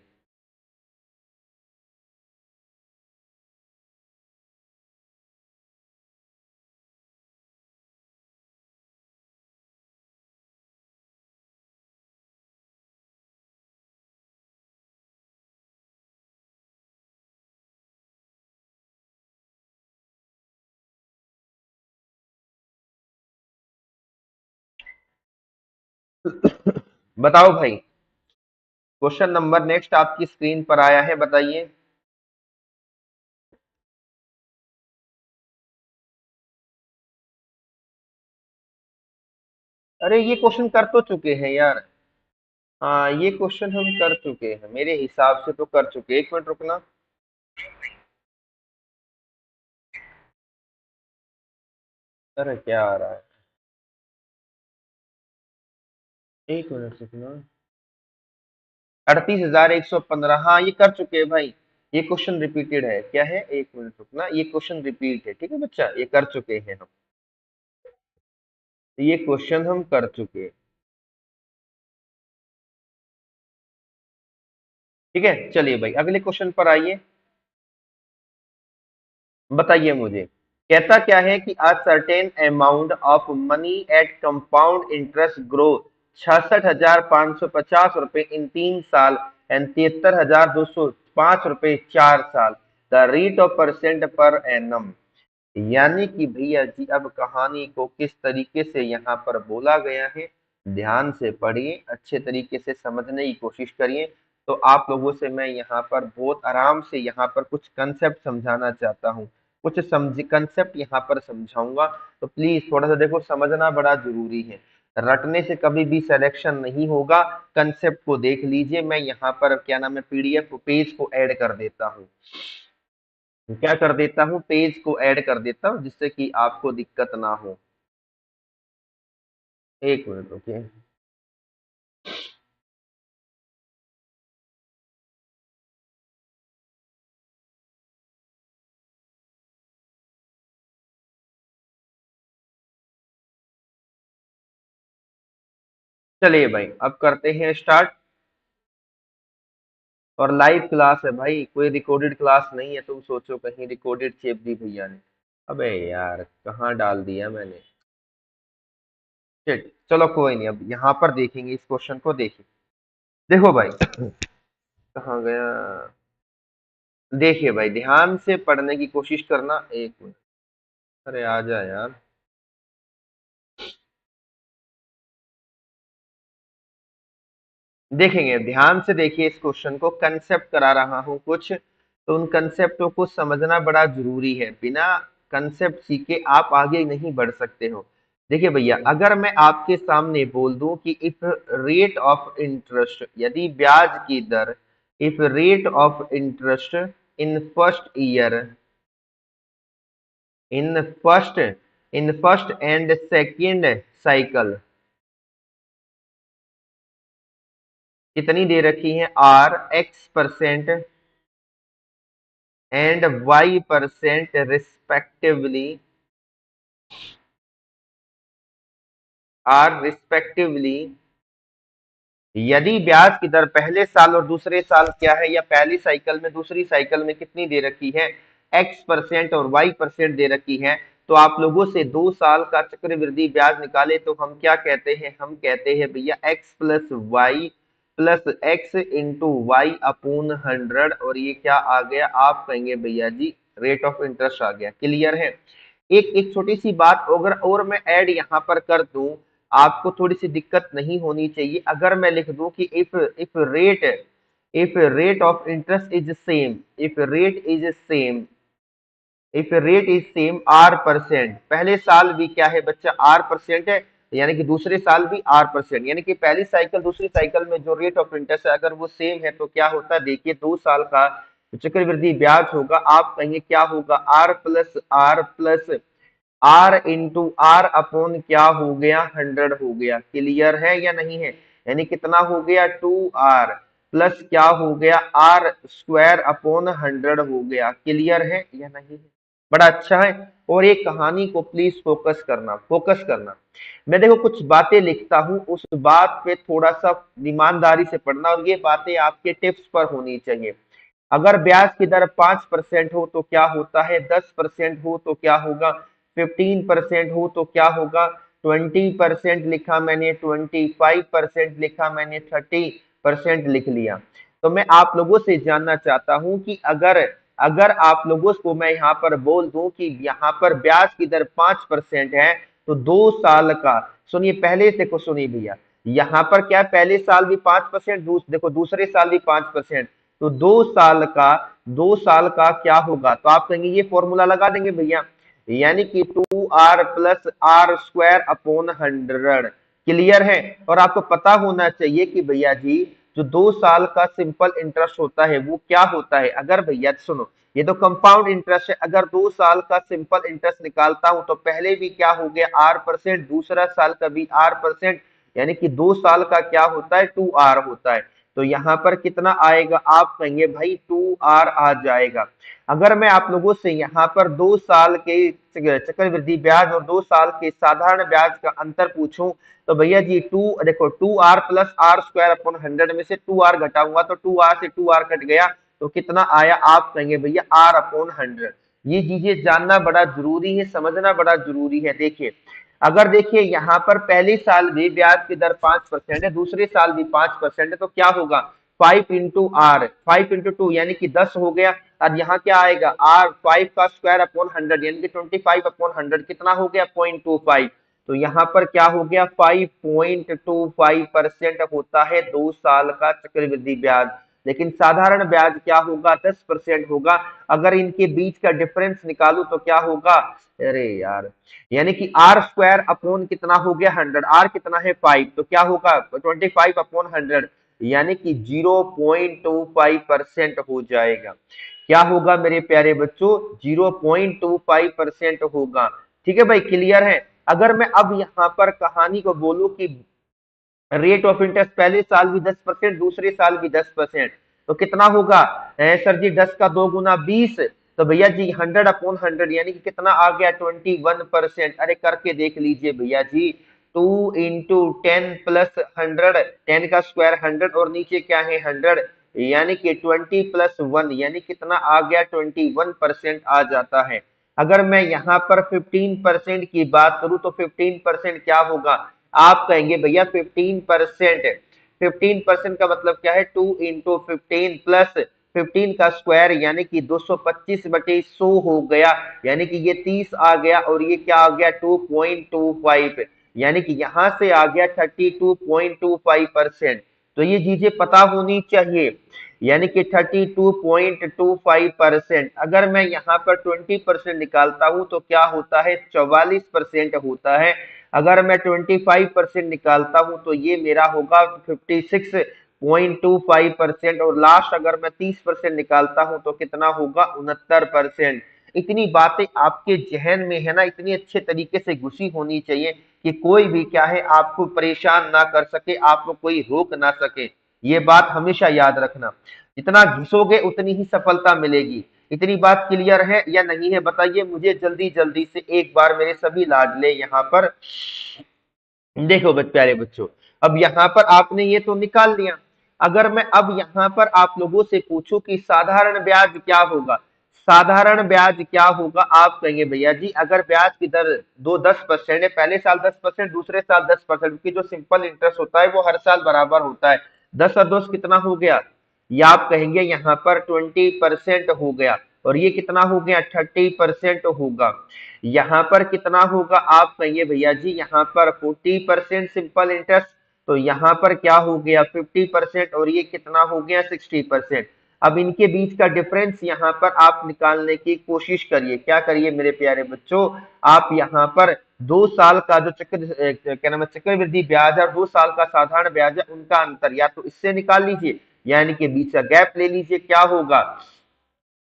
बताओ भाई। क्वेश्चन नंबर नेक्स्ट आपकी स्क्रीन पर आया है, बताइए। अरे ये क्वेश्चन कर तो चुके हैं यार। हाँ ये क्वेश्चन हम कर चुके हैं, मेरे हिसाब से तो कर चुके। एक मिनट रुकना। अरे क्या आ रहा है? एक मिनट रुकना। 38,115, हाँ ये कर चुके हैं भाई। ये क्वेश्चन रिपीटेड है, क्या है? एक मिनट रुकना, ये क्वेश्चन रिपीट है। ठीक है बच्चा, ये कर चुके हैं हम। ये क्वेश्चन हम कर चुके हैं। ठीक है, चलिए भाई अगले क्वेश्चन पर आइए। बताइए मुझे। कहता क्या है कि a certain amount of money at compound interest grow 66,550 रुपए इन 3 साल एंड 73,205 रुपए 4 साल। The rate of percent per annum. यानी कि भैया जी अब कहानी को किस तरीके से यहाँ पर बोला गया है, ध्यान से पढ़िए, अच्छे तरीके से समझने की कोशिश करिए। तो आप लोगों से मैं यहाँ पर बहुत आराम से यहाँ पर कुछ कंसेप्ट समझाना चाहता हूँ। कुछ समझ कंसेप्ट यहाँ पर समझाऊंगा, तो प्लीज थोड़ा सा देखो, समझना बड़ा जरूरी है। रटने से कभी भी सिलेक्शन नहीं होगा। कंसेप्ट को देख लीजिए। मैं यहाँ पर क्या नाम है, पीडीएफ पेज को ऐड कर देता हूँ। क्या कर देता हूँ, पेज को ऐड कर देता हूँ, जिससे कि आपको दिक्कत ना हो। एक मिनट ओके। चलिए भाई अब करते हैं स्टार्ट। और लाइव क्लास है भाई, कोई रिकॉर्डेड क्लास नहीं है। तुम सोचो कहीं रिकॉर्डेड चेप दी भैया ने। अबे यार कहाँ डाल दिया मैंने। शिट, चलो कोई नहीं, अब यहाँ पर देखेंगे, इस क्वेश्चन को देखिए। देखो भाई कहाँ गया। देखिए भाई ध्यान से पढ़ने की कोशिश करना। एक मिनट। अरे आ जा यार। देखेंगे, ध्यान से देखिए इस क्वेश्चन को। कंसेप्ट करा रहा हूं कुछ, तो उन कंसेप्टों को समझना बड़ा जरूरी है। बिना कंसेप्ट सीखे आप आगे नहीं बढ़ सकते हो। देखिए भैया, अगर मैं आपके सामने बोल दूं कि इफ रेट ऑफ इंटरेस्ट, यदि ब्याज की दर, if rate of interest in first year, in first in first and second cycle कितनी दे रखी है, are x% and y% respectively, are respectively, यदि ब्याज की दर पहले साल और दूसरे साल क्या है, या पहली साइकिल में दूसरी साइकिल में कितनी दे रखी है, x% और y% दे रखी है, तो आप लोगों से 2 साल का चक्रवृद्धि ब्याज निकाले तो हम क्या कहते हैं, हम कहते हैं भैया x+y+x/100, और ये क्या आ गया, आप कहेंगे भैया जी रेट ऑफ इंटरेस्ट आ गया। क्लियर है। एक एक छोटी सी बात अगर और मैं ऐड यहाँ पर कर दूं, आपको थोड़ी सी दिक्कत नहीं होनी चाहिए। अगर मैं लिख दूं कि if rate of interest is same, if rate is same R%, पहले साल भी क्या है बच्चा R% है, यानी कि दूसरे साल भी R%, यानी कि पहली साइकिल दूसरी साइकिल में जो रेट ऑफ इंटरेस्ट है अगर वो सेम है तो क्या होता है, देखिए 2 साल का चक्रवृद्धि ब्याज होगा, आप कहेंगे क्या होगा, R+R+R इंटू R अपॉन क्या हो गया, 100 हो गया। क्लियर है या नहीं है, यानी कितना हो गया, 2R प्लस क्या हो गया, R² अपॉन 100 हो गया। क्लियर है या नहीं है, बड़ा अच्छा है। और एक कहानी को प्लीज फोकस करना, फोकस करना। मैं देखो कुछ बातें लिखता हूं, उस बात पे थोड़ा सा ईमानदारी से पढ़ना, और ये बातें आपके टिप्स पर होनी चाहिए। अगर ब्याज की दर 5% हो तो क्या होता है, 10% हो तो क्या होगा, 15% हो तो क्या होगा, 20% लिखा मैंने, 25% लिखा मैंने, 30% लिख लिया। तो मैं आप लोगों से जानना चाहता हूं कि अगर अगर आप लोगों को मैं यहाँ पर बोल दूं कि यहाँ पर ब्याज की दर 5% है, तो 2 साल का, सुनिए पहले से को सुनिए भैया, यहाँ पर क्या पहले साल भी 5%, देखो दूसरे साल भी 5%, तो 2 साल का क्या होगा, तो आप कहेंगे ये फॉर्मूला लगा देंगे भैया, यानी कि 2R+R² अपॉन 100। क्लियर है। और आपको पता होना चाहिए कि भैया जी जो 2 साल का सिंपल इंटरेस्ट होता है वो क्या होता है, अगर भैया सुनो, ये तो कंपाउंड इंटरेस्ट है, अगर 2 साल का सिंपल इंटरेस्ट निकालता हूं तो पहले भी क्या हो गया R%, दूसरा साल का भी R%, यानी कि 2 साल का क्या होता है, 2R होता है। तो यहाँ पर कितना आएगा, आप कहेंगे भाई 2R आ जाएगा। अगर मैं आप लोगों से यहाँ पर 2 साल के चक्रवृद्धि ब्याज और 2 साल के साधारण ब्याज का अंतर पूछूं, तो भैया जी देखो 2R+R² अपॉन 100 में से 2R घटाऊंगा तो 2R से 2R कट गया, तो कितना आया, आप कहेंगे भैया R/100। ये चीजें जानना बड़ा जरूरी है, समझना बड़ा जरूरी है। देखिए अगर देखिए यहाँ पर पहले साल भी ब्याज की दर 5% है, दूसरे साल भी 5% है, तो क्या होगा, 5 इंटू 5 इंटू 2 यानी कि 10 हो गया। और यहाँ क्या आएगा, R5 का स्क्वायर अपॉन 100 यानी कि 25/100 कितना हो गया, 0.25। तो यहाँ पर क्या हो गया, 5.25% होता है 2 साल का चक्रवृद्धि ब्याज। लेकिन साधारण ब्याज क्या होगा, 10% होगा। अगर इनके बीच का डिफरेंस निकालू तो क्या होगा, अरे यार, यानी कि R² अपॉन कितना हो गया, 100, R कितना है 5, तो क्या होगा 25/100, यानी कि 0.25% हो जाएगा। क्या होगा मेरे प्यारे बच्चों, 0.25% होगा। ठीक है भाई, क्लियर है। अगर मैं अब यहाँ पर कहानी को बोलूं कि रेट ऑफ इंटरेस्ट पहले साल भी 10%, दूसरे साल भी 10%, तो कितना होगा, सर जी 10 का 2 गुना 20, तो भैया जी 100/100 यानी कि कितना आ गया, 21%। अरे करके देख लीजिए भैया जी, 2 इंटू 10 प्लस 100, 10 का स्क्वायर 100 और नीचे क्या है 100, यानी कि 20+1 यानी कितना आ गया, 21% आ जाता है। अगर मैं यहाँ पर 15% की बात करूं तो 15% क्या होगा, आप कहेंगे भैया 15%, 15% का मतलब क्या है, 2 इंटू 15 प्लस 15 का स्क्वायर यानी कि 225/100 हो गया, यानी कि ये 30 आ गया, और ये क्या आ गया 2.25, यानी कि यहां से आ गया 32.25%। तो ये चीजें पता होनी चाहिए, यानी कि 32.25%। अगर मैं यहाँ पर 20% निकालता हूं तो क्या होता है, 44% होता है। अगर मैं 25% निकालता हूं तो ये मेरा होगा 56.25%, और लास्ट अगर मैं 30% निकालता हूं तो कितना होगा, 69%। इतनी बातें आपके जहन में है ना, इतनी अच्छे तरीके से घुसी होनी चाहिए कि कोई भी क्या है आपको परेशान ना कर सके, आपको कोई रोक ना सके। ये बात हमेशा याद रखना। जितना घिसोगे उतनी ही सफलता मिलेगी। इतनी बात क्लियर है या नहीं है बताइए मुझे जल्दी जल्दी से एक बार, मेरे सभी लाडले यहाँ पर। देखो प्यारे बच्चों, अब यहाँ पर आपने ये तो निकाल लिया। अगर मैं अब यहाँ पर आप लोगों से पूछूं कि साधारण ब्याज क्या होगा, साधारण ब्याज क्या होगा, आप कहेंगे भैया जी अगर ब्याज की दर 10% है, पहले साल 10%, दूसरे साल 10%, क्योंकि जो सिंपल इंटरेस्ट होता है वो हर साल बराबर होता है। 10 और 10 कितना हो गया, या आप कहेंगे यहाँ पर 20% हो गया, और ये कितना हो गया 30% होगा। यहाँ पर कितना होगा, आप कहिए भैया जी यहाँ पर 40% सिंपल इंटरेस्ट, तो यहाँ पर क्या हो गया 50%, और ये कितना हो गया 60%। अब इनके बीच का डिफरेंस यहाँ पर आप निकालने की कोशिश करिए। क्या करिए मेरे प्यारे बच्चों, आप यहाँ पर 2 साल का जो क्या नाम है चक्रवृद्धि ब्याज है और 2 साल का साधारण ब्याज है, उनका अंतर या तो इससे निकाल लीजिए, यानी कि बीच का गैप ले लीजिए, क्या होगा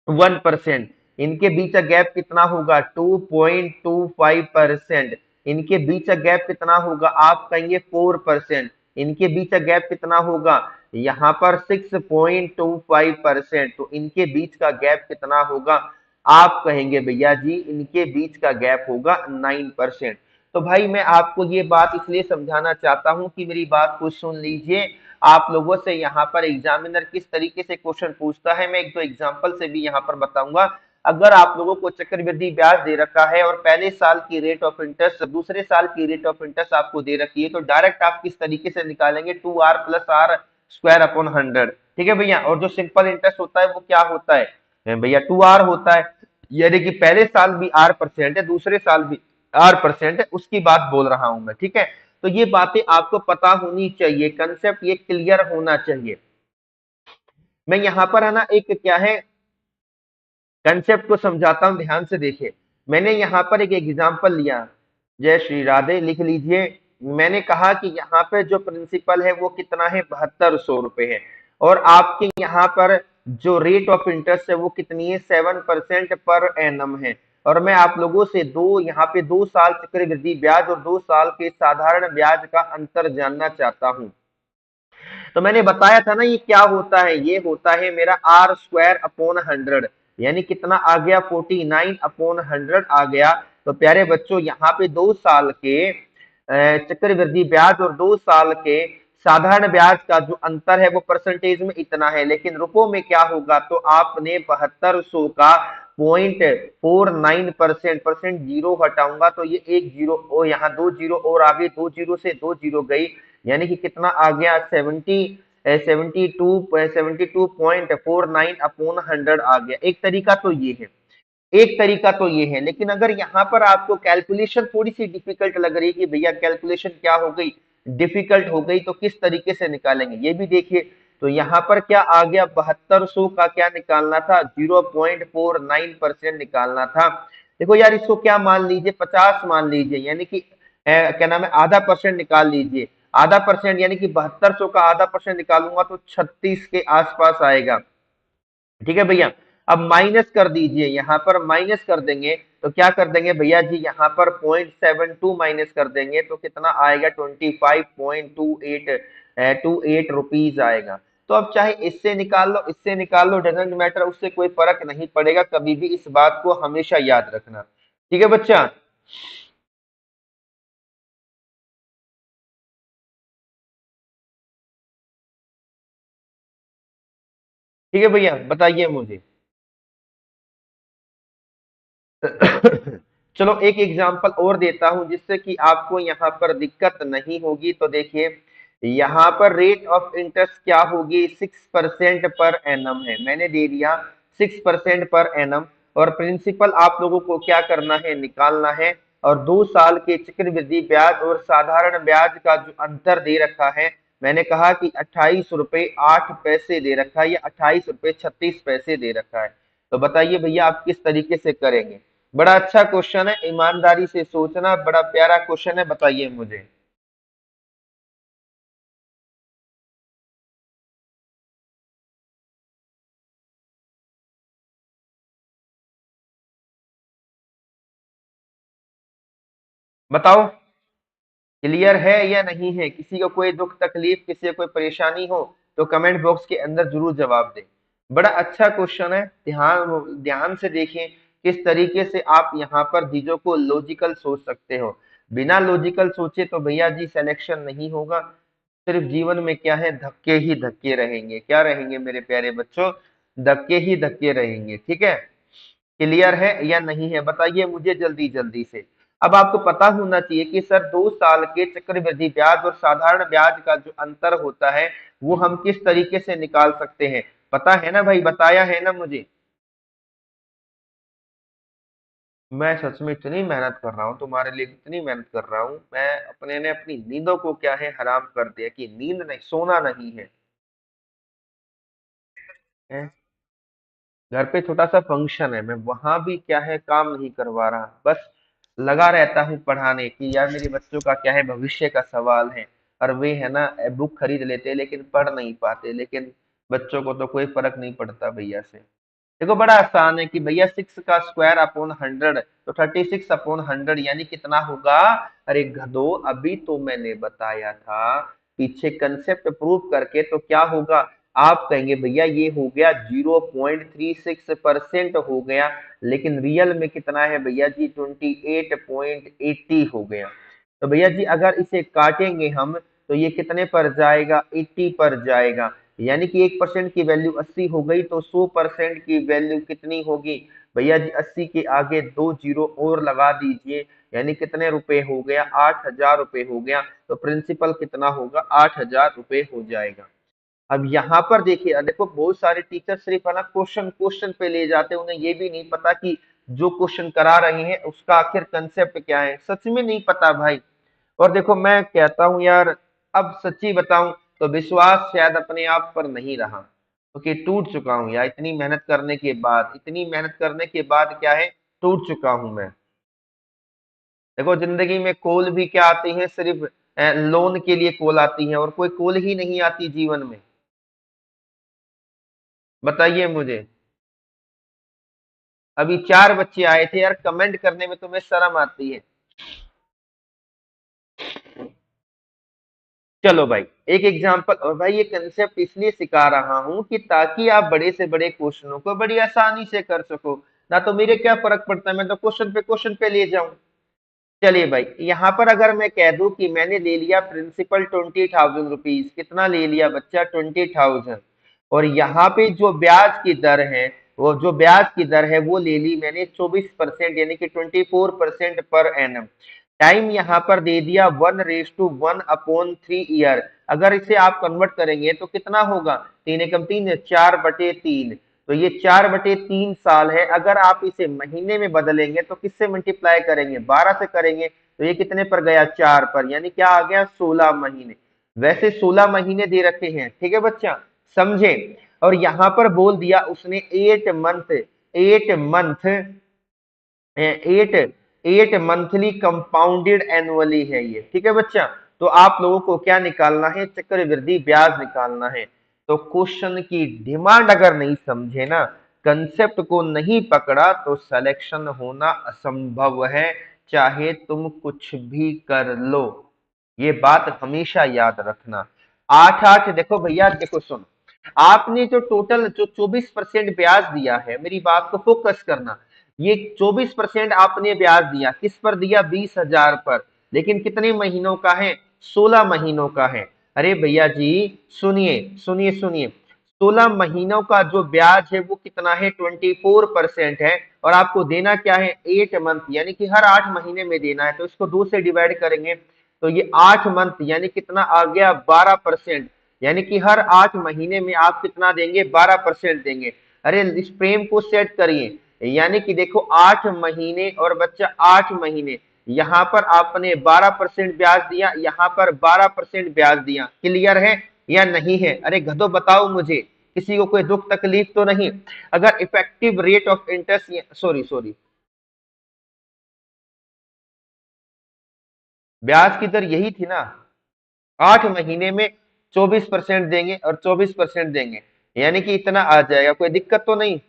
1%। इनके बीच का गैप कितना होगा 2.25%। इनके बीच का गैप कितना होगा, आप कहेंगे 4%। इनके बीच का गैप कितना होगा, यहाँ पर 6.25%। तो इनके बीच का गैप कितना होगा, आप कहेंगे भैया जी इनके बीच का गैप होगा 9%। तो भाई मैं आपको ये बात इसलिए समझाना चाहता हूं कि मेरी बात को सुन लीजिए। आप लोगों से यहाँ पर एग्जामिनर किस तरीके से क्वेश्चन पूछता है, मैं एक दो एग्जांपल से भी यहाँ पर बताऊंगा। अगर आप लोगों को चक्रवृद्धि ब्याज दे रखा है और पहले साल की रेट ऑफ इंटरेस्ट, दूसरे साल की रेट ऑफ इंटरेस्ट आपको दे रखी है, तो डायरेक्ट आप किस तरीके से निकालेंगे 2r+r² 100। ठीक है भैया, और जो सिंपल इंटरेस्ट होता है वो क्या होता है भैया 2r होता है, यानी कि पहले साल भी r% है, दूसरे साल भी r% है, उसकी बात बोल रहा हूं मैं। ठीक है, तो ये बातें आपको पता होनी चाहिए, कंसेप्ट ये क्लियर होना चाहिए। मैं यहाँ पर है ना एक क्या है कंसेप्ट को समझाता हूं, ध्यान से देखिए। मैंने यहाँ पर एक एग्जांपल लिया, जय श्री राधे लिख लीजिए। मैंने कहा कि यहाँ पे जो प्रिंसिपल है वो कितना है 7200 रुपए है, और आपके यहाँ पर जो रेट ऑफ इंटरेस्ट है वो कितनी है 7% पर एनम है। और मैं आप लोगों से यहाँ पे 2 साल चक्रवृद्धि ब्याज और 2 साल के साधारण ब्याज का अंतर जानना चाहता हूँ। तो मैंने बताया था ना ये क्या होता है, ये होता है मेरा r² अपॉन 100, यानी कितना आ गया 49/100 आ गया। तो प्यारे बच्चों यहाँ पे 2 साल के चक्रवृद्धि ब्याज और 2 साल के साधारण ब्याज का जो अंतर है वो परसेंटेज में इतना है, लेकिन रुपयों में क्या होगा, तो आपने 7200 का 0.49% परसेंट जीरो हटाऊंगा तो ये एक जीरो, और यहाँ 2 जीरो और आगे, 2 जीरो से 2 जीरो गई, यानी कि कितना आ गया 72.49/100 आ गया। एक तरीका तो ये है, एक तरीका तो ये है। लेकिन अगर यहाँ पर आपको कैलकुलेशन थोड़ी सी डिफिकल्ट लग रही है कि भैया कैलकुलेशन क्या हो गई, डिफिकल्ट हो गई, तो किस तरीके से निकालेंगे ये भी देखिए। तो यहाँ पर क्या आ गया 7200 का क्या निकालना था 0.49% निकालना था। देखो यार इसको क्या मान लीजिए 50 मान लीजिए, यानी कि क्या नाम है आधा परसेंट निकाल लीजिए। आधा परसेंट यानी कि 7200 का आधा परसेंट निकालूंगा तो 36 के आसपास आएगा। ठीक है भैया, अब माइनस कर दीजिए, यहाँ पर माइनस कर देंगे तो क्या कर देंगे भैया जी, यहाँ पर 0.72 माइनस कर देंगे तो कितना आएगा 25.28 रुपीज आएगा। तो अब चाहे इससे निकाल लो इससे निकाल लो, डजेंट मैटर, उससे कोई फर्क नहीं पड़ेगा, कभी भी इस बात को हमेशा याद रखना। ठीक है बच्चा, ठीक है भैया बताइए मुझे। चलो एक एग्जांपल और देता हूं जिससे कि आपको यहाँ पर दिक्कत नहीं होगी। तो देखिए यहाँ पर रेट ऑफ इंटरेस्ट क्या होगी 6% पर एनम है, मैंने दे दिया 6% पर एनम, और प्रिंसिपल आप लोगों को क्या करना है निकालना है। और 2 साल के चक्रवृद्धि ब्याज और साधारण ब्याज का जो अंतर दे रखा है, मैंने कहा कि 28 रुपए 8 पैसे दे रखा है, या 28 रुपए 36 पैसे दे रखा है। तो बताइए भैया आप किस तरीके से करेंगे। बड़ा अच्छा क्वेश्चन है, ईमानदारी से सोचना, बड़ा प्यारा क्वेश्चन है, बताइए मुझे। बताओ क्लियर है या नहीं है? किसी को कोई दुख तकलीफ, किसी को कोई परेशानी हो तो कमेंट बॉक्स के अंदर जरूर जवाब दें। बड़ा अच्छा क्वेश्चन है, ध्यान ध्यान से देखें किस तरीके से आप यहाँ पर चीजों को लॉजिकल सोच सकते हो। बिना लॉजिकल सोचे तो भैया जी सिलेक्शन नहीं होगा। सिर्फ जीवन में क्या है, धक्के ही धक्के रहेंगे। क्या रहेंगे मेरे प्यारे बच्चों? धक्के ही धक्के रहेंगे। ठीक है, क्लियर है या नहीं है बताइए मुझे जल्दी जल्दी से। अब आपको पता होना चाहिए कि सर 2 साल के चक्रवृद्धि ब्याज और साधारण ब्याज का जो अंतर होता है वो हम किस तरीके से निकाल सकते हैं? पता है ना भाई, बताया है ना मुझे? मैं सच में इतनी मेहनत कर रहा हूँ तुम्हारे लिए, इतनी मेहनत कर रहा हूँ मैं। अपने ने अपनी नींदों को क्या है, हराम कर दिया कि नींद नहीं, सोना नहीं है, हैं? घर पे छोटा सा फंक्शन है, मैं वहां भी क्या है काम नहीं करवा रहा, बस लगा रहता हूँ पढ़ाने की। यार मेरे बच्चों का क्या है, भविष्य का सवाल है। और वे है ना बुक खरीद लेते हैं लेकिन पढ़ नहीं पाते। लेकिन बच्चों को तो कोई फर्क नहीं पड़ता भैया से। देखो बड़ा आसान है कि भैया 6 का स्क्वायर अपॉन 100, तो 36 अपॉन 100 यानी कितना होगा? अरे गधो, अभी तो मैंने बताया था पीछे कंसेप्ट प्रूव करके। तो क्या होगा? आप कहेंगे भैया ये हो गया 0.36% हो गया, लेकिन रियल में कितना है भैया जी? 28.80 हो गया। तो भैया जी अगर इसे काटेंगे हम तो ये कितने पर जाएगा? 80 पर जाएगा। यानी कि 1% की वैल्यू 80 हो गई, तो 100% की वैल्यू कितनी होगी भैया जी? 80 के आगे 2 जीरो और लगा दीजिए, यानी कितने रुपए हो गया? 8,000 रुपए हो गया। तो प्रिंसिपल कितना होगा? 8,000 रुपए हो जाएगा। अब यहाँ पर देखिए, देखो बहुत सारे टीचर सिर्फ है ना क्वेश्चन क्वेश्चन पे ले जाते हैं, उन्हें ये भी नहीं पता कि जो क्वेश्चन करा रहे हैं उसका आखिर कंसेप्ट क्या है, सच में नहीं पता भाई। और देखो मैं कहता हूं यार, अब सच्ची बताऊं तो विश्वास शायद अपने आप पर नहीं रहा, क्योंकि टूट चुका हूं यार। इतनी मेहनत करने के बाद, इतनी मेहनत करने के बाद क्या है, टूट चुका हूं मैं। देखो जिंदगी में कॉल भी क्या आती है, सिर्फ लोन के लिए कॉल आती है, और कोई कॉल ही नहीं आती जीवन में। बताइए मुझे। अभी 4 बच्चे आए थे यार, कमेंट करने में तुम्हें शर्म आती है? चलो भाई, एक एग्जांपल। और भाई ये कंसेप्ट इसलिए सिखा रहा हूं कि ताकि आप बड़े से बड़े क्वेश्चनों को बड़ी आसानी से कर सको। ना तो मेरे क्या फर्क पड़ता है, मैं तो क्वेश्चन पे ले जाऊं। चलिए भाई, यहाँ पर अगर मैं कह दूं कि मैंने ले लिया प्रिंसिपल 20,000 रुपीज, कितना ले लिया बच्चा? 20,000। और यहाँ पे जो ब्याज की दर है, वो जो ब्याज की दर है वो ले ली मैंने 24%, यानी कि 24% पर एनम। टाइम यहाँ पर दे दिया 1:1/3 ईयर। अगर इसे आप कन्वर्ट करेंगे तो कितना होगा? 3 एकम 3, 4/3। तो ये 4/3 साल है। अगर आप इसे महीने में बदलेंगे तो किससे मल्टीप्लाई करेंगे? 12 से करेंगे। तो ये कितने पर गया? 4 पर, यानी क्या आ गया? 16 महीने। वैसे 16 महीने दे रखे हैं, ठीक है बच्चा, समझे? और यहां पर बोल दिया उसने 8 month, 8 month, 8 8 monthly compounded annually है ये, ठीक है बच्चा। तो आप लोगों को क्या निकालना है? चक्रवृद्धि ब्याज निकालना है। तो क्वेश्चन की डिमांड अगर नहीं समझे ना, कंसेप्ट को नहीं पकड़ा, तो सिलेक्शन होना असंभव है, चाहे तुम कुछ भी कर लो। ये बात हमेशा याद रखना। 8 8 देखो भैया, देखो सुन, आपने जो टोटल जो 24% ब्याज दिया है, मेरी बात को फोकस करना। ये 24% आपने ब्याज दिया, किस पर दिया? 20,000 पर। लेकिन कितने महीनों का है? 16 महीनों का है। अरे भैया जी, सुनिए सुनिए सुनिए, 16 महीनों का जो ब्याज है वो कितना है? 24% है। और आपको देना क्या है? 8 मंथ, यानी कि हर 8 महीने में देना है। तो इसको 2 से डिवाइड करेंगे तो ये 8 मंथ, यानी कितना आ गया? 12%। यानी कि हर 8 महीने में आप कितना देंगे? 12% देंगे। अरे इस प्रेम को सेट करिए, यानी कि देखो 8 महीने और बच्चा 8 महीने, यहां पर आपने 12% ब्याज दिया, यहां पर 12% ब्याज दिया। क्लियर है या नहीं है? अरे गधो बताओ मुझे, किसी को कोई दुख तकलीफ तो नहीं? अगर effective rate of interest, sorry sorry, ब्याज की दर यही थी ना, 8 महीने में 24% देंगे और 24% देंगे, यानी कि इतना आ जाएगा। कोई दिक्कत तो नहीं?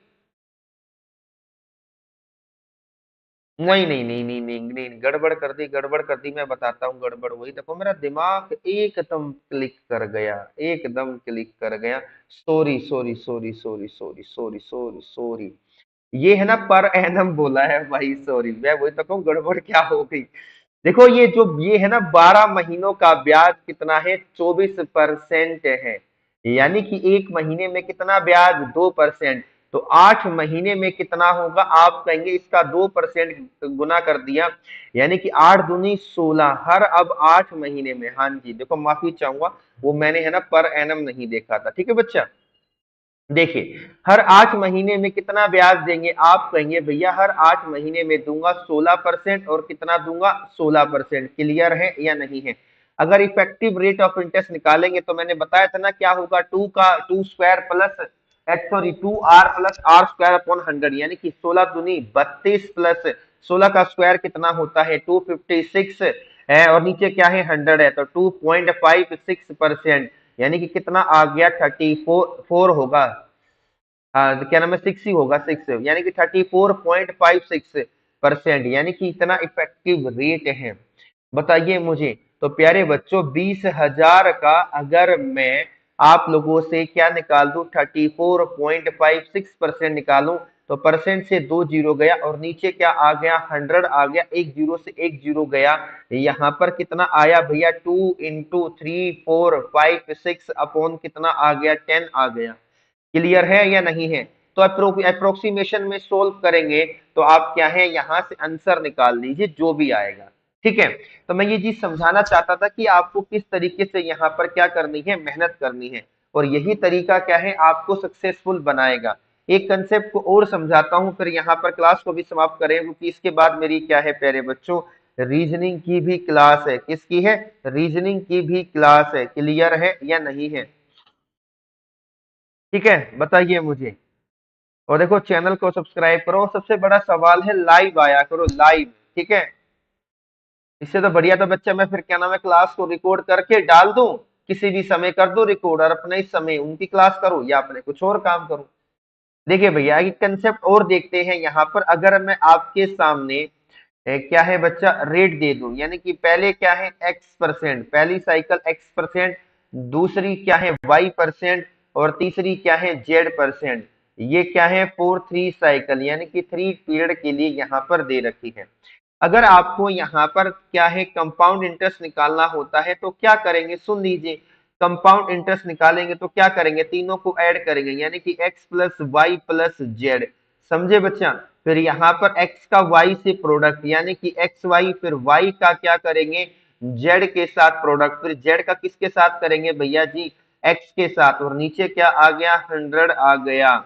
नहीं नहीं नहीं नहीं नहीं नहीं, गड़बड़ कर दी, गड़बड़ कर दी, मैं बताता हूँ गड़बड़। वही देखो, मेरा दिमाग एकदम क्लिक कर गया, एकदम क्लिक कर गया। Sorry sorry sorry sorry sorry sorry sorry sorry, ये है ना पर एनम बोला है भाई, सॉरी, मैं वही तो कहूँ गड़बड़ क्या हो गई। देखो ये जो ये है ना, 12 महीनों का ब्याज कितना है, 24% है। यानी कि एक महीने में कितना ब्याज, 2%। तो 8 महीने में कितना होगा, आप कहेंगे इसका 2% गुना कर दिया, यानी कि 8 दूनी 16, हर अब 8 महीने में। हाँ जी, देखो माफी चाहूंगा, वो मैंने है ना पर एनम नहीं देखा था, ठीक है बच्चा। देखिए, हर 8 महीने में कितना ब्याज देंगे, आप कहेंगे भैया हर 8 महीने में दूंगा 16%, और कितना दूंगा, 16%। क्लियर है या नहीं है? अगर इफेक्टिव रेट ऑफ इंटरेस्ट निकालेंगे तो मैंने बताया था ना क्या होगा, टू का two square plus sorry 2r plus R square upon 100, यानी कि 16 दूनी 32 प्लस 16 का स्क्वायर कितना होता है, 256 है, और नीचे क्या है, 100 है, तो 2.56%, यानी कि कितना आ गया, 34 होगा। हाँ तो क्या नाम है, 6 ही होगा, 6, यानी कि 34.56%, यानी कि इतना इफेक्टिव रेट है। बताइए मुझे, तो प्यारे बच्चों 20,000 का अगर मैं आप लोगों से क्या निकाल दूं, 34.56% निकालूं, तो परसेंट से 2 जीरो गया, और नीचे क्या आ गया, 100 आ गया, एक जीरो से एक जीरो गया। यहाँ पर कितना आया भैया, 2 into 3 4 5 6 अपॉन कितना आ गया, 10 आ गया। क्लियर है या नहीं है? तो अप्रोक्सीमेशन में सोल्व करेंगे तो आप क्या है, यहां से आंसर निकाल लीजिए जो भी आएगा। ठीक है, तो मैं ये चीज समझाना चाहता था कि आपको किस तरीके से यहाँ पर क्या करनी है, मेहनत करनी है, और यही तरीका क्या है, आपको सक्सेसफुल बनाएगा। एक कंसेप्ट को और समझाता हूं, फिर यहाँ पर क्लास को भी समाप्त करें, क्योंकि इसके बाद मेरी क्या है प्यारे बच्चों, रीजनिंग की भी क्लास है। किसकी है, रीजनिंग की भी क्लास है। क्लियर है या नहीं है? ठीक है, बताइए मुझे। और देखो चैनल को सब्सक्राइब करो, सबसे बड़ा सवाल है लाइव आया करो, लाइव। ठीक है, इससे तो बढ़िया तो बच्चा मैं फिर क्या नाम है, क्लास को रिकॉर्ड करके डाल दूं, किसी भी समय कर दो रिकॉर्ड, और अपने इस समय उनकी क्लास करो या अपने कुछ और काम करो। देखिए भैया, एक कंसेप्ट और देखते हैं यहाँ पर। अगर मैं आपके सामने क्या है बच्चा, रेट दे दूं, यानी कि पहले क्या है, x%, पहली साइकिल x%, दूसरी क्या है y%, और तीसरी क्या है z%। ये क्या है, 4 3 साइकिल, यानी कि 3 पीरियड के लिए यहाँ पर दे रखी है। अगर आपको यहाँ पर क्या है, कंपाउंड इंटरेस्ट निकालना होता है तो क्या करेंगे, सुन लीजिए। कंपाउंड इंटरेस्ट निकालेंगे तो क्या करेंगे, तीनों को ऐड करेंगे, यानी कि x plus Y plus Z. समझे बच्चा? फिर यहाँ पर x का y से प्रोडक्ट, यानी कि एक्स वाई, फिर y का क्या करेंगे, z के साथ प्रोडक्ट, फिर z का किसके साथ करेंगे भैया जी, x के साथ, और नीचे क्या आ गया, 100 आ गया।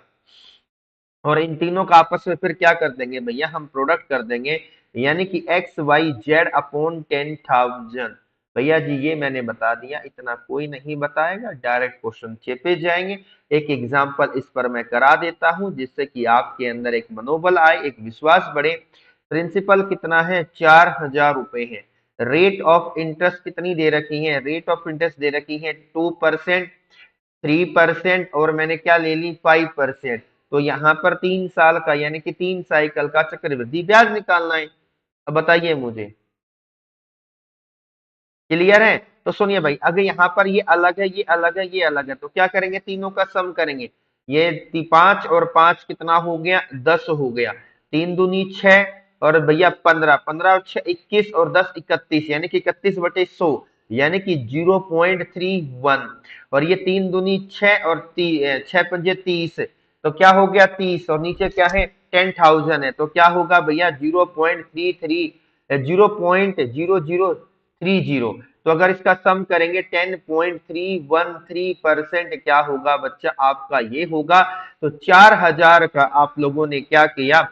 और इन तीनों का आपस में फिर क्या कर देंगे भैया, हम प्रोडक्ट कर देंगे, यानी कि एक्स वाई जेड अपॉन 10,000। भैया जी ये मैंने बता दिया, इतना कोई नहीं बताएगा, डायरेक्ट क्वेश्चन चेपे जाएंगे। एक एग्जांपल इस पर मैं करा देता हूं, जिससे कि आपके अंदर एक मनोबल आए, एक विश्वास बढ़े। प्रिंसिपल कितना है, 4,000 रुपए है। रेट ऑफ इंटरेस्ट कितनी दे रखी है, रेट ऑफ इंटरेस्ट दे रखी है 2%, 3%, और मैंने क्या ले ली, 5%। तो यहाँ पर 3 साल का, यानी कि 3 साइकिल का चक्रवृद्धि ब्याज निकालना है। अब बताइए मुझे, क्लियर है? तो सुनिए भाई, अगर यहाँ पर ये अलग है, ये अलग है, ये अलग है, तो क्या करेंगे, तीनों का सम करेंगे। ये 5 और 5 कितना हो गया, 10 हो गया। 3 दूनी 6, और भैया 15, 15 और 6 21, और 10 31, यानी कि 31/100, यानी कि 0.31। और ये 3 दूनी 6, और 6 पंजे 30, तो क्या हो गया, 30, और नीचे क्या है, 10,000 है, तो क्या होगा भैया, 0.33, 0.0030। तो अगर इसका सम करेंगे, 10.313% क्या होगा बच्चा, आपका ये होगा। तो 4,000 का आप लोगों ने क्या किया,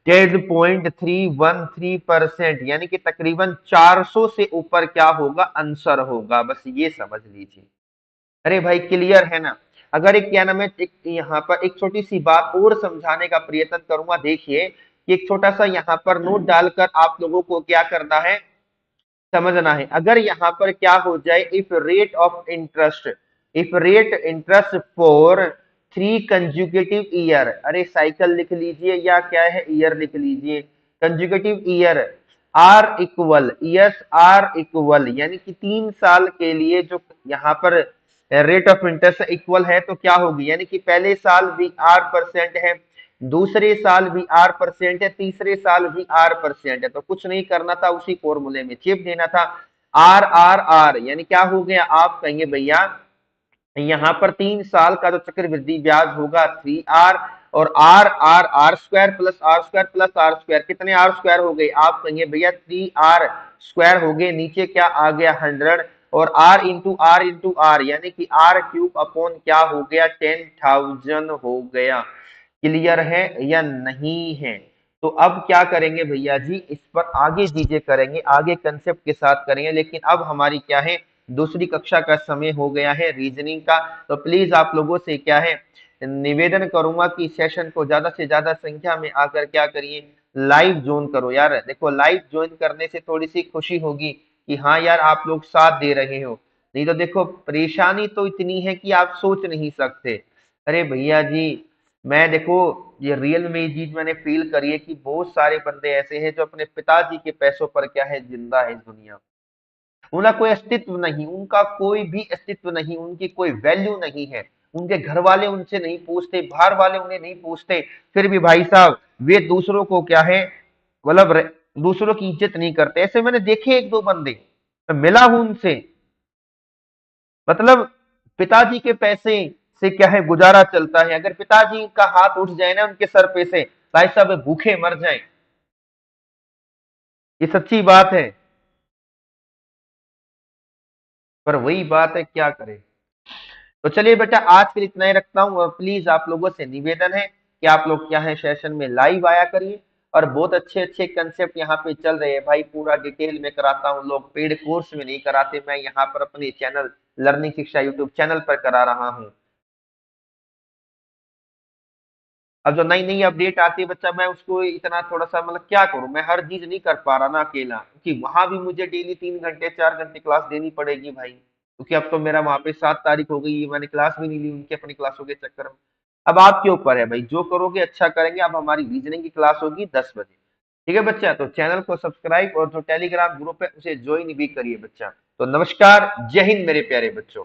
10.313%, यानी कि तकरीबन 400 से ऊपर क्या होगा, आंसर होगा, बस ये समझ लीजिए। अरे भाई क्लियर है ना? अगर एक क्या नाम है, एक यहाँ पर एक छोटी सी बात और समझाने का प्रयत्न करूंगा। देखिए कि एक छोटा सा यहाँ पर नोट डालकर आप लोगों को क्या करना है, समझना है। अगर यहाँ पर क्या हो जाए, if rate interest for 3 consecutive year, अरे साइकिल लिख लीजिए या क्या है, ईयर लिख लीजिए। Consecutive year are equal, yes are equal, यानी कि 3 साल के लिए जो यहाँ पर रेट ऑफ इंटरेस्ट इक्वल है तो क्या होगी, यानी कि पहले साल भी R% है, दूसरे साल भी R% है, तीसरे साल भी R% है। तो कुछ नहीं करना था, उसी फॉर्मूले में चिप देना था। आर आर आर यानी क्या हो गया, आप कहेंगे भैया यहाँ पर 3 साल का जो चक्रवृद्धि ब्याज होगा 3R, और R square plus R square, कितने आर स्क्वायर हो गए, आप कहेंगे भैया 3R² हो गए, नीचे क्या आ गया 100, और R इंटू आर यानी कि R³ अपॉन क्या हो गया 10,000 हो गया। क्लियर है या नहीं है? तो अब क्या करेंगे भैया जी, इस पर आगे चीजें करेंगे, आगे कंसेप्ट के साथ करेंगे, लेकिन अब हमारी क्या है, दूसरी कक्षा का समय हो गया है रीजनिंग का। तो प्लीज आप लोगों से क्या है, निवेदन करूंगा कि सेशन को ज्यादा से ज्यादा संख्या में आकर क्या करिए, लाइव ज्वाइन करो यार। देखो लाइव ज्वाइन करने से थोड़ी सी खुशी होगी कि हाँ यार आप लोग साथ दे रहे हो, नहीं तो देखो परेशानी तो इतनी है कि आप सोच नहीं सकते। अरे भैया जी, मैं देखो ये रियल में ये चीज मैंने फील करी है कि बहुत सारे बंदे ऐसे हैं जो अपने पिताजी के पैसों पर क्या है, जिंदा है इस दुनिया में। उनका कोई अस्तित्व नहीं, उनका कोई भी अस्तित्व नहीं, उनकी कोई वैल्यू नहीं है, उनके घर वाले उनसे नहीं पूछते, बाहर वाले उन्हें नहीं पूछते, फिर भी भाई साहब वे दूसरों को क्या है, मतलब दूसरों की इज्जत नहीं करते। ऐसे मैंने देखे एक दो बंदे, मैं मिला हूं उनसे, मतलब पिताजी के पैसे से क्या है गुजारा चलता है, अगर पिताजी का हाथ उठ जाए ना उनके सर पे से, भाई साहब वे भूखे मर जाएं, ये सच्ची बात है। पर वही बात है, क्या करें। तो चलिए बेटा आज के लिए इतना ही रखता हूँ, और प्लीज आप लोगों से निवेदन है कि आप लोग क्या है सेशन में लाइव आया करिए, और बहुत अच्छे अच्छे कंसेप्ट यहाँ पे चल रहे हैं भाई, पूरा डिटेल में कराता हूँ, लोग पेड कोर्स में नहीं कराते, मैं यहाँ पर अपने चैनल लर्निंग शिक्षा यूट्यूब चैनल पर करा रहा हूँ। अब जो नई नई अपडेट आती है बच्चा, मैं उसको इतना थोड़ा सा मतलब क्या करूं, मैं हर चीज नहीं कर पा रहा ना अकेला, क्योंकि वहां भी मुझे डेली 3 घंटे 4 घंटे क्लास देनी पड़ेगी भाई, क्योंकि अब तो मेरा वहां पे 7 तारीख हो गई, मैंने क्लास भी नहीं ली उनकी अपनी क्लासों के चक्कर में। अब आपके ऊपर है भाई, जो करोगे अच्छा करेंगे। अब हमारी रीजनिंग की क्लास होगी 10 बजे, ठीक है बच्चा, तो चैनल को सब्सक्राइब और जो टेलीग्राम ग्रुप है उसे ज्वाइन भी करिए बच्चा। तो नमस्कार, जय हिंद मेरे प्यारे बच्चों।